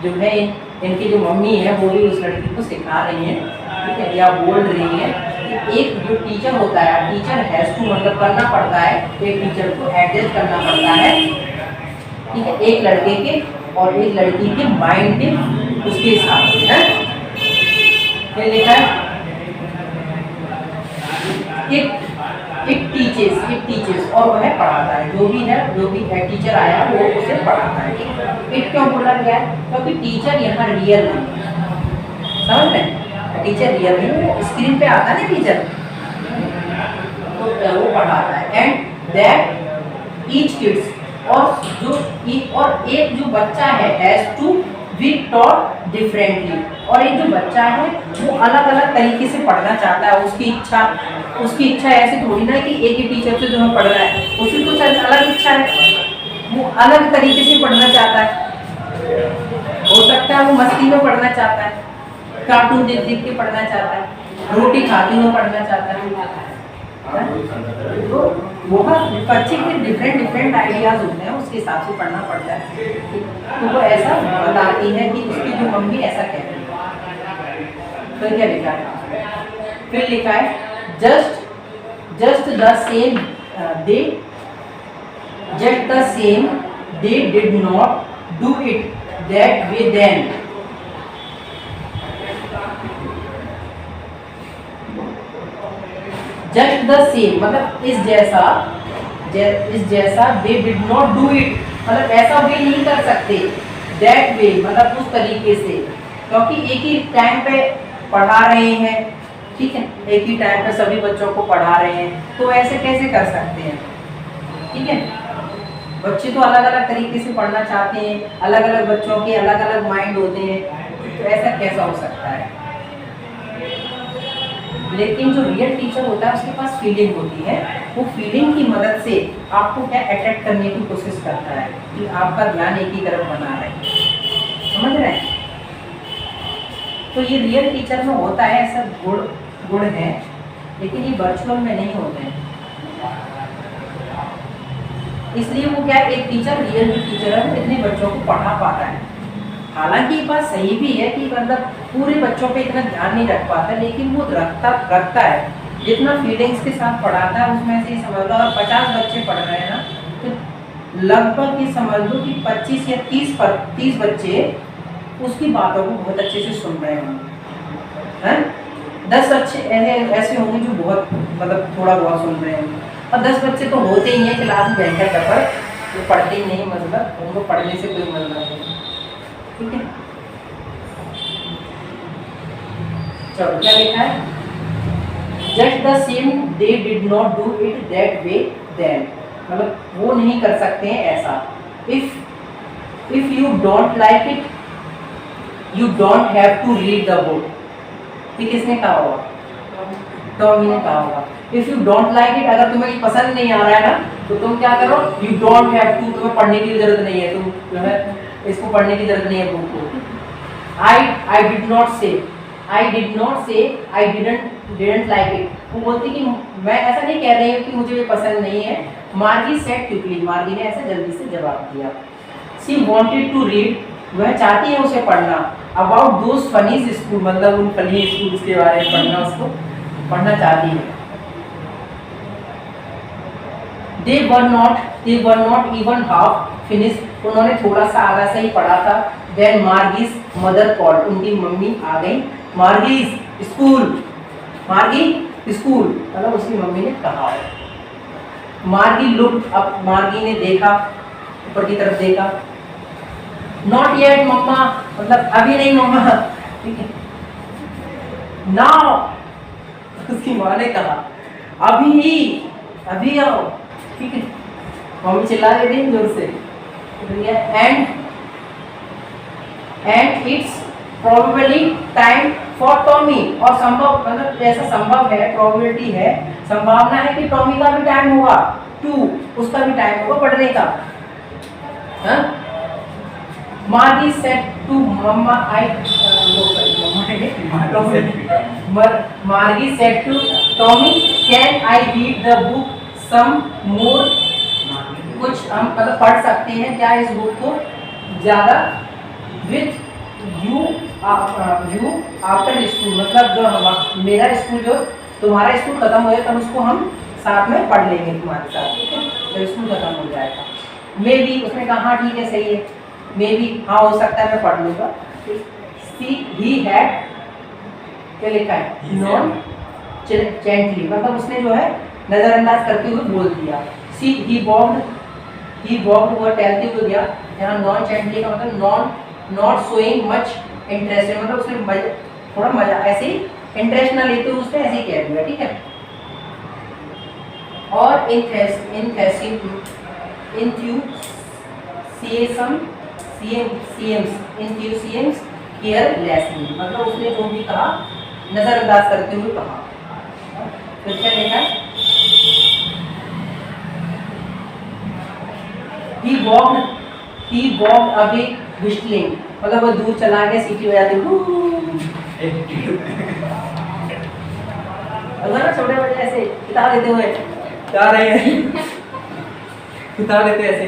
जो है इनकी जो मम्मी है वो भी उस लड़की को सिखा रही है, ठीक है, या बोल रही है कि एक जो टीचर होता है, टीचर हैज़ टू मतलब करना पड़ता है, एक टीचर को एडजस्ट करना पड़ता है, ठीक है, एक लड़के के और एक लड़की के माइंड के उसके हिसाब से है। क्या लिखा है, एक टीचर्स और वह पढ़ाता है, जो भी टीचर आया वो उसे पढ़ाता है। इट क्यों बोला गया है, क्योंकि टीचर यहाँ रियल नहीं, समझ रहे हैं, टीचर रियल नहीं, वो स्क्रीन पे आता है ना टीचर, तो वो पढ़ाता है। एंड दैट ईच किड्स, और एक जो बच्चा है has to be taught differently, और एक जो बच्चा है वो अलग अलग तरीके से पढ़ना चाहता है, उसकी इच्छा ऐसी थोड़ी ना कि एक ही टीचर से जो है पढ़ रहा है, उसकी कुछ अलग इच्छा है, वो अलग तरीके से पढ़ना चाहता है, हो सकता है वो मस्ती में पढ़ना चाहता है, कार्टून देख देख के पढ़ना चाहता है, रोटी खाते हुए पढ़ना चाहता है, तो बहुत बच्चे के डिफरेंट आइडियाज होते हैं, उसके हिसाब से पढ़ना पड़ता है। तो वो ऐसा बताती है कि उसकी जो मम्मी ऐसा कहती है। फिर क्या लिखा है, फिर लिखा है just the same they did not do it that way then। Just the same मतलब इस जैसा they did not do it मतलब ऐसा वे नहीं कर सकते, that way मतलब उस तरीके से, क्योंकि एक ही टाइम पे पढ़ा रहे हैं, ठीक है, एक ही टाइम पे सभी बच्चों को पढ़ा रहे हैं, तो ऐसे कैसे कर सकते हैं? ठीक है, बच्चे तो अलग अलग तरीके से पढ़ना चाहते हैं, अलग अलग बच्चों के अलग अलग माइंड होते हैं, तो ऐसा कैसा हो सकता है? लेकिन जो रियल टीचर होता है उसके पास फीलिंग होती है, वो फीलिंग की मदद से आपको क्या अट्रैक्ट करने की कोशिश करता है कि आपका ध्यान एक ही तरफ बना रहे, समझ रहे हैं? तो ये रियल टीचर में होता है, ऐसा गुण है, लेकिन ये वर्चुअल में नहीं होते हैं। इसलिए वो क्या, एक टीचर रियल टीचर है, वो इतने बच्चों को पढ़ा पाता है। हालांकि ये बात सही भी है कि मतलब पूरे बच्चों पे इतना ध्यान नहीं रख पाता, लेकिन वो रखता है, जितना फीलिंग्स के साथ पढ़ाता है उसमें से समझ लो, अगर 50 बच्चे पढ़ रहे हैं ना, तो लगभग ये समझ लो कि 25 या 30 बच्चे उसकी बातों को बहुत अच्छे से सुन रहे होंगे, हैं? 10 बच्चे ऐसे होंगे जो बहुत मतलब थोड़ा बहुत सुन रहे हैं, और 10 बच्चे तो होते ही हैं क्लास में बैठकर टपर, जो पढ़ते ही नहीं, मतलब उनको पढ़ने से कोई मतलब नहीं। ठीक है, चलो क्या लिखा है? Just the same they did not do it that way then, मतलब वो नहीं कर सकते हैं ऐसा। If you don't like it you don't have to read the book. ये किसने कहा होगा? टॉमी ने कहा होगा। If you don't like it, अगर तुम्हें पसंद नहीं आ रहा है ना, तो तुम क्या करो? यू डोंट हैव टू, तुम्हें पढ़ने की जरूरत नहीं है, तुम जो है इसको पढ़ने की जरूरत नहीं है बुक को। आई डिड नॉट से आई डिडंट लाइक इट। वो बोलती कि मैं ऐसा नहीं कह रही हूँ कि मुझे ये पसंद नहीं है। मार्गी सेड क्विकली, मार्गी ने ऐसे जल्दी से जवाब दिया। शी वांटेड टू रीड, वह चाहती है उसे पढ़ना। अबाउट दोज फनीज स्कूल, मतलब उन फनी स्कूल्स के बारे में पढ़ना, उसको पढ़ना चाहती है। They were not even half finished, उन्होंने थोड़ा सा आधा से ही पढ़ा था। Then Margie's mother called, उनकी मम्मी आ गई। Margie's school, मार्गी स्कूल, मतलब उसकी मम्मी ने कहा। मार्गी looked up, मार्गी ने देखा, ऊपर की तरफ देखा। Not yet मम्मा, मतलब अभी नहीं मम्मा, ठीक है। Now, उसकी माँ ने कहा अभी आओ, ठीक है। मम्मी चिल्ला रही थी जोर से। And it's probably time for Tommy, और संभव, मतलब ऐसा संभव है, प्रोबेबिलिटी है, संभावना है कि टॉमी का भी टाइम होगा, उसका भी टाइम होगा पढ़ने का। मार्गी said to mamma Margie said to Tommy, can I read the book some more, कुछ हम मतलब पढ़ सकते हैं क्या इस बुक को ज़्यादा, विथ यू आफ्टर स्कूल, मतलब जो मेरा स्कूल, जो तुम्हारा स्कूल खत्म हो जाए तब उसको हम साथ में पढ़ लेंगे तुम्हारे साथ, ठीक है, जब स्कूल खत्म हो जाएगा। मे बी, उसने कहा हाँ ठीक है, सही है, मे बी, हाँ हो सकता है मैं पढ़ लूँगा। ही हैड, क्या लिखा है? नॉन जेंटली, मतलब उसने जो है नज़रअंदाज करते हुए बोल दिया। ही वॉक्ड, हुआ टहलते हुए गया। यहाँ नॉन जेंटली का मतलब नॉट शोइंग मच इंटरेस्ट, मतलब उसने थोड़ा मजा, ऐसे ही इंटरेस्ट ना लेते हुए उसने ऐसे ही कह दिया, ठीक है। और enthusiasm carelessly, मतलब उसने जो भी कहा नजरअंदाज करते हुए कहा। फिर क्या लिखा है? he walked away whistling, मतलब वो दूर चला गया सीटी बजाते हुए। अगर ना छोटे बच्चे ऐसे किताब लेते हुए जा रहे हैं, किताब लेते ऐसे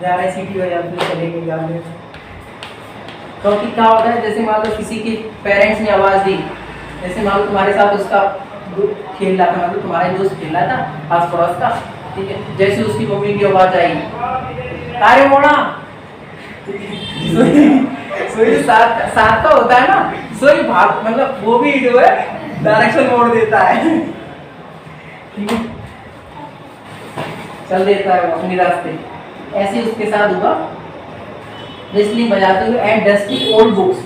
जा रहे हैं, सीटी बजाते हुए चले गए गाँव में। तो क्या होता है, जैसे मान लो किसी के पेरेंट्स ने आवाज़ दी, जैसे मान लो तुम्हारे साथ उसका खेल रहा था, मतलब तुम्हारे दोस्त खेल रहा था आस पड़ोस का, ठीक है, जैसे उसकी मम्मी की आवाज़ आई, अरे मोड़ा, सोई साथ का होता है ना, सोई भाग, मतलब वो भी जो है डायरेक्शन मोड़ देता है, ठीक है, चल देता है वो अपने रास्ते। ऐसे उसके साथ हुआ, व्हिस्टलिंग बजाते हुए। एंड डस्टी ओल्ड बुक्स,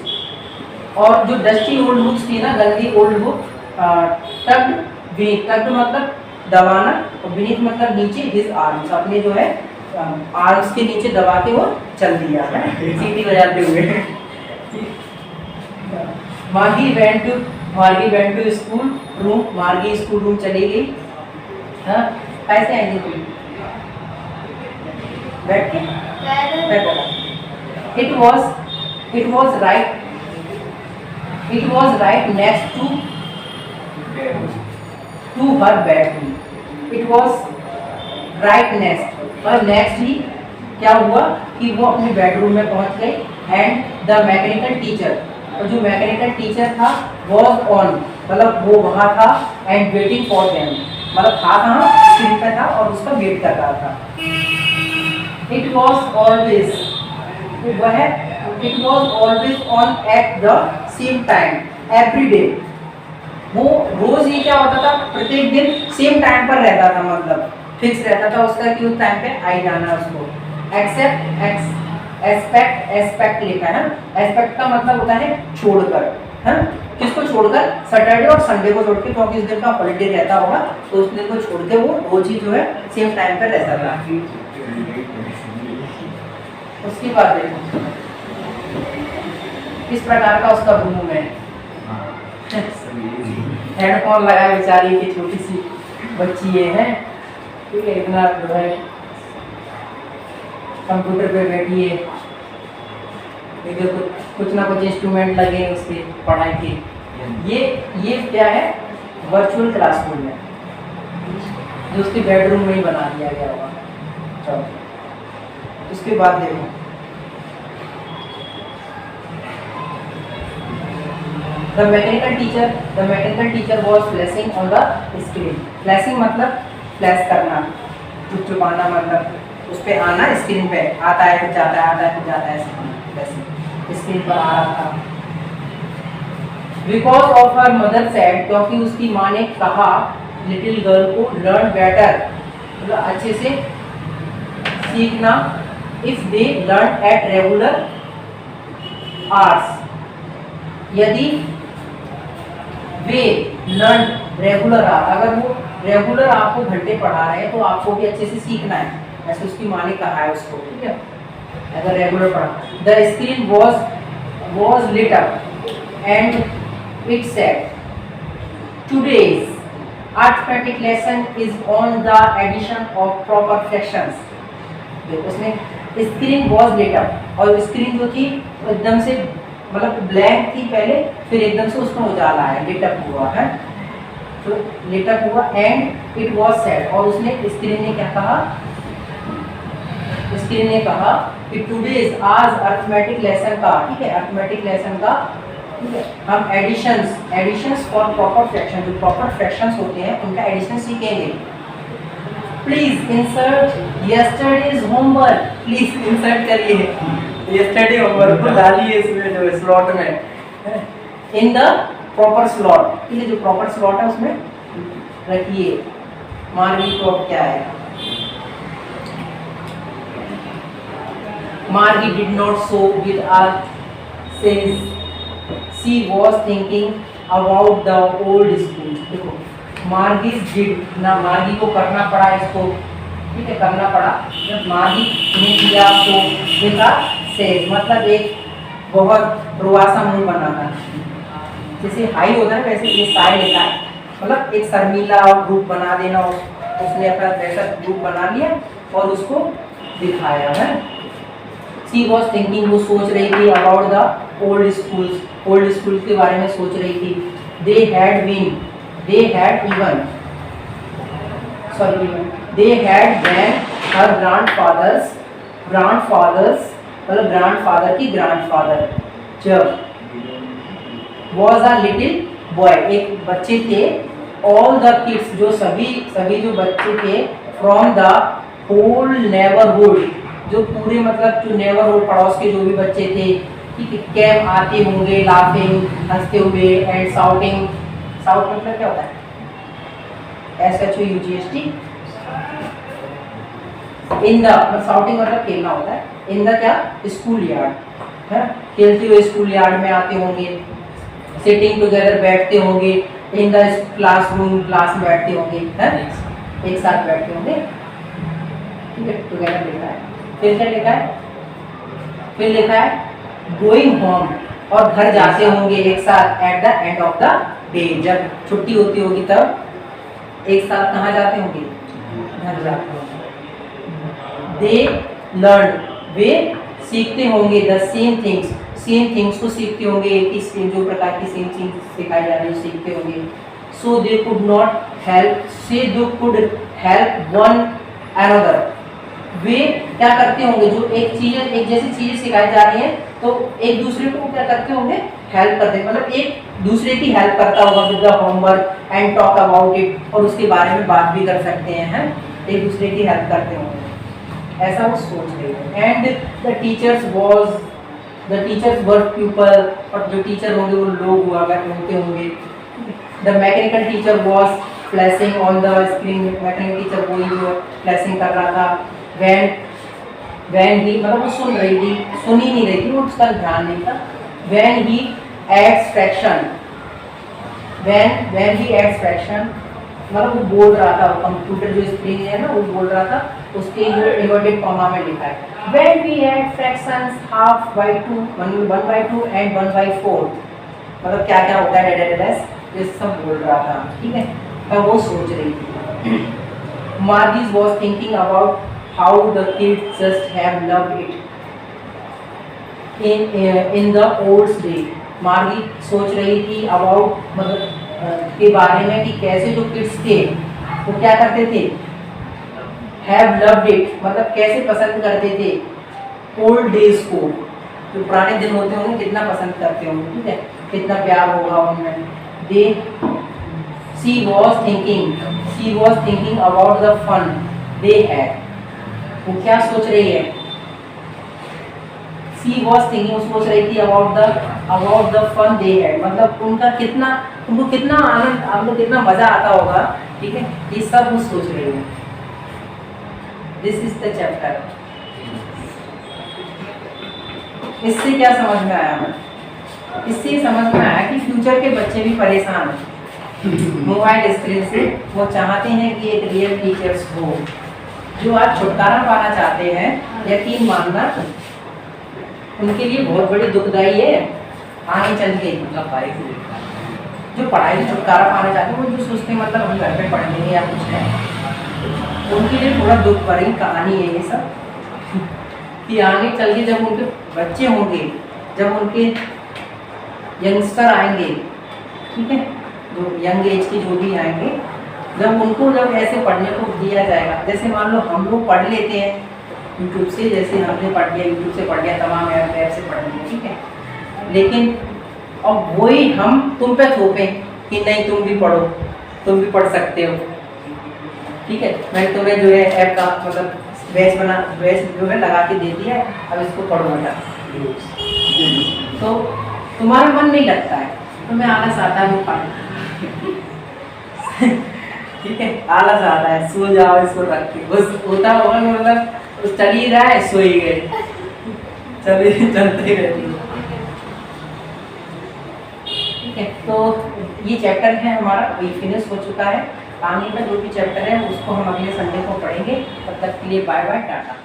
और जो डस्टी ओल्ड बुक्स थी ना, गंदी old book, tugged beneath, tugged मतलब दबाना और बीनीथ मतलब नीचे, हिज आर्म्स अपने जो है आर्म्स के नीचे दबा के वो चल दिया है सीटी बजाते हुए। मार्गी वेंट टू स्कूल रूम, मार्गी स्कूल रूम चली गई। हाँ कैसे आएंगे तुम? बैठ के? It was right next to her bedroom. It was right next, और next ही क्या हुआ कि वो अपने बेडरूम में पहुंच गई। एंड द मैकेनिकल टीचर, और जो मैकेनिकल टीचर था was on, मतलब वो वहाँ था। एंड वेटिंग फॉर देम, मतलब था कहाँ, स्क्रीन पे था और उसका वेट कर रहा था। It was always, वह it was always on at the same time every day, वो रोज ही क्या होता था, प्रत्येक दिन सेम टाइम पर रहता था, मतलब फिक्स रहता था उसका कि उस टाइम पे आई जाना उसको। एस्पेक्ट लिखा है ना, एस्पेक्ट का मतलब होता है छोड़कर, है किसको छोड़कर, सैटरडे और संडे को छोड़ के, क्योंकि उस दिन का हॉलीडे रहता होगा तो उस दिन को छोड़ के वो रोज ही जो है सेम टाइम पर रहता था। उसके बाद देखो किस प्रकार का उसका रूम है। हेडफोन लगाए बेचारी की छोटी सी बच्ची है, ठीक है, इतना जो है कंप्यूटर पे बैठी है, इधर कुछ ना कुछ इंस्ट्रूमेंट लगे उसके पढ़ाई के। ये क्या है, वर्चुअल क्लासरूम है जो उसके बेडरूम में ही बना दिया गया होगा। चलो उसके बाद देखो The mechanical teacher was flashing on the screen. Flashing मतलब फ्लैश करना, चुपचुपाना, मतलब उस पे आना, स्क्रीन पे आता है फिर जाता है, आता है फिर जाता है, ऐसे स्क्रीन पर आ रहा था। Because of her mother said, क्योंकि उसकी माँ ने कहा लिटिल गर्ल को learn better, मतलब अच्छे से सीखना, if they learn at regular hours, यदि वे लर्न रेगुलर, अगर वो रेगुलर आपको घंटे पढ़ा रहे हैं तो आपको भी अच्छे से सीखना है, ऐसे उसकी माँ ने कहा है उसको, ठीक है, अगर रेगुलर पढ़ा। The screen was lit up and it said today's arithmetic lesson is on the addition of proper fractions। देखो उसमें स्क्रीन was lit up, और स्क्रीन जो थी एकदम से मतलब ब्लैंक थी पहले, फिर एकदम से उसमें उजाला है, लिटअप हुआ है, तो लिटअप हुआ। एंड इट वाज सेड, और उसने स्क्रीन ने क्या कहा, स्क्रीन ने कहा कि टुडेज आज अरिथमेटिक लेसन का, ठीक है, अरिथमेटिक लेसन का, ठीक है, हम एडिशंस फॉर प्रॉपर फ्रैक्शन, जो प्रॉपर फ्रैक्शंस होते हैं उनका एडिशन सीखेंगे। Please insert yesterday's homework, please insert करिए यस्टरडे होमवर्क को डालिए इसमें जो स्लॉट में, इन द प्रॉपर स्लॉट, ठीक है, जो प्रॉपर स्लॉट है उसमें रखिए। मार्गी को अब क्या है, मार्गी did not so with us since she was thinking about the old school. देखो मार्गी डिड ना, मार्गी को करना पड़ा इसको, ठीक है, करना पड़ा, जब मार्गी ने किया तो बेटा से, मतलब एक बहुत रुआसा मुंह बनाना, जैसे हाई होता है वैसे ये साइड लेता है, मतलब एक शर्मीला रूप बना देना, उसने अपना वैसा रूप बना लिया और उसको दिखाया है। शी वॉज थिंकिंग, वो सोच रही थी, अबाउट द ओल्ड स्कूल्स के बारे में सोच रही थी। They had even when her grandfathers मतलब ग्रैंडफादर की ग्रैंडफादर जब वॉज अ लिटिल बॉय, एक बच्चे थे, ऑल द किड्स, जो सभी जो बच्चे थे, फ्रॉम द होल नेबरहुड, जो पूरे मतलब जो नेबरहुड पड़ोस के जो भी बच्चे थे, ठीक है, कैम आते होंगे, लाफिंग, हंसते हुए, एंड साउटिंग, साउट मतलब क्या होता है, SHOUGHT, इन द, साउटिंग मतलब खेलना होता है, इन द क्या, स्कूल यार्ड है, खेलते हुए स्कूल यार्ड में आते होंगे, सिटिंग टुगेदर बैठते होंगे, इन द क्लासरूम, क्लास में बैठते होंगे, है एक साथ बैठते होंगे, ठीक है, टुगेदर लिखा है। फिर क्या लिखा है, फिर लिखा है गोइंग होम, और घर जाते होंगे एक साथ at the end of the day, जब छुट्टी होती होगी तब एक साथ कहाँ जाते होंगे, घर जाते होंगे। दे लर्न, वे सीखते होंगे द सेम थिंग्स को सीखते होंगे, एक ही जो प्रकार की सेम चीज सिखाई जा रही है सीखते होंगे। So they could not help, say they could help one another, वे क्या करते होंगे, जो एक जैसी चीजें सिखाई जा रही हैं तो एक दूसरे को क्या करते होंगे, हेल्प करते हैं, मतलब एक दूसरे की हेल्प करता होगा with the homework and talk about it, और उसके बारे में बात भी कर सकते हैं, एक दूसरे की हेल्प करते होंगे, ऐसा वो सोच रही है। And the teachers were people, और जो टीचर होंगे वो लोग हुआ होते होंगे। The mechanical teacher was flashing on the screen, mechanical teacher वही जो फ्लैशिंग कर रहा था। वैन ही, मतलब वो सुन रही थी, सुन ही नहीं रही थी, वो उसका ध्यान नहीं था। When he adds fraction, when he adds fraction, मतलब वो बोल रहा था, कंप्यूटर जो स्क्रीन है ना वो बोल रहा था, उसके जो इन्वर्टेड कॉमा में लिखा है when we add fractions half by 2, 1/2 and 1/4, मतलब क्या क्या होता है डेडेडेस, ये सब बोल रहा था, ठीक है, तब वो सोच रही थी। Margie's was thinking about how the kids just have loved it in the old day, Margie सोच रही थी अबाउट, मतलब के बारे में, कि कैसे जो किड्स थे वो क्या करते थे, हैव लव्ड इट, मतलब कैसे पसंद करते थे ओल्ड डेज को, जो पुराने दिन होते होंगे कितना पसंद करते होंगे, ठीक है, कितना प्यार होगा उनमें। They she was thinking about the fun they had, वो क्या सोच रही है, शी वॉज थिंकिंग, सोच रही थी about the fun they had, मतलब उनको कितना आनंद, आपको कितना मजा आता होगा, ठीक है, ये सब वो सोच रही है। This is the chapter. इससे क्या समझ में आया हमें, इससे समझ में आया कि फ्यूचर के बच्चे भी परेशान हैं मोबाइल स्क्रीन से, वो चाहते हैं कि एक रियल टीचर्स हो, जो आज छुटकारा पाना चाहते हैं, यकीन मानना उनके लिए बहुत बड़ी दुखदाई है आगे चल के, जो पढ़ाई से छुटकारा पाना चाहते हैं, वो जो सोचते हैं मतलब हम घर पे पढ़ लेंगे या कुछ है, उनके लिए थोड़ा दुख भरी कहानी है ये सब, कि आगे चल के जब उनके बच्चे होंगे, जब उनके यंगस्टर आएंगे, ठीक है, जो यंग एज के जो भी आएंगे, जब ऐसे पढ़ने को दिया जाएगा, जैसे मान लो हम लोग पढ़ लेते हैं यूट्यूब से, जैसे हमने पढ़ लिया, यूट्यूब से पढ़ लिया, तमाम ऐप से पढ़ लिया, ठीक है, लेकिन अब वही हम तुम पे थोपें कि नहीं तुम भी पढ़ो, तुम भी पढ़ सकते हो, ठीक है, मैं तुम्हें जो है ऐप का मतलब बैच जो है लगा के देती है, अब इसको पढ़ो बेटा, तो तुम्हारा मन नहीं लगता है, तुम्हें आलस आता है वो पढ़ ठीक है, आलस आता है, सो जाओ इसको रख के, बस होता होगा मतलब चल ही रहा है, सो ही गए, चलते रहती है, ठीक है। तो ये चैप्टर है हमारा, अभी फिनिश हो चुका है, आगे का जो भी चैप्टर है उसको हम अगले संडे को पढ़ेंगे, तब तक के लिए बाय बाय, टाटा।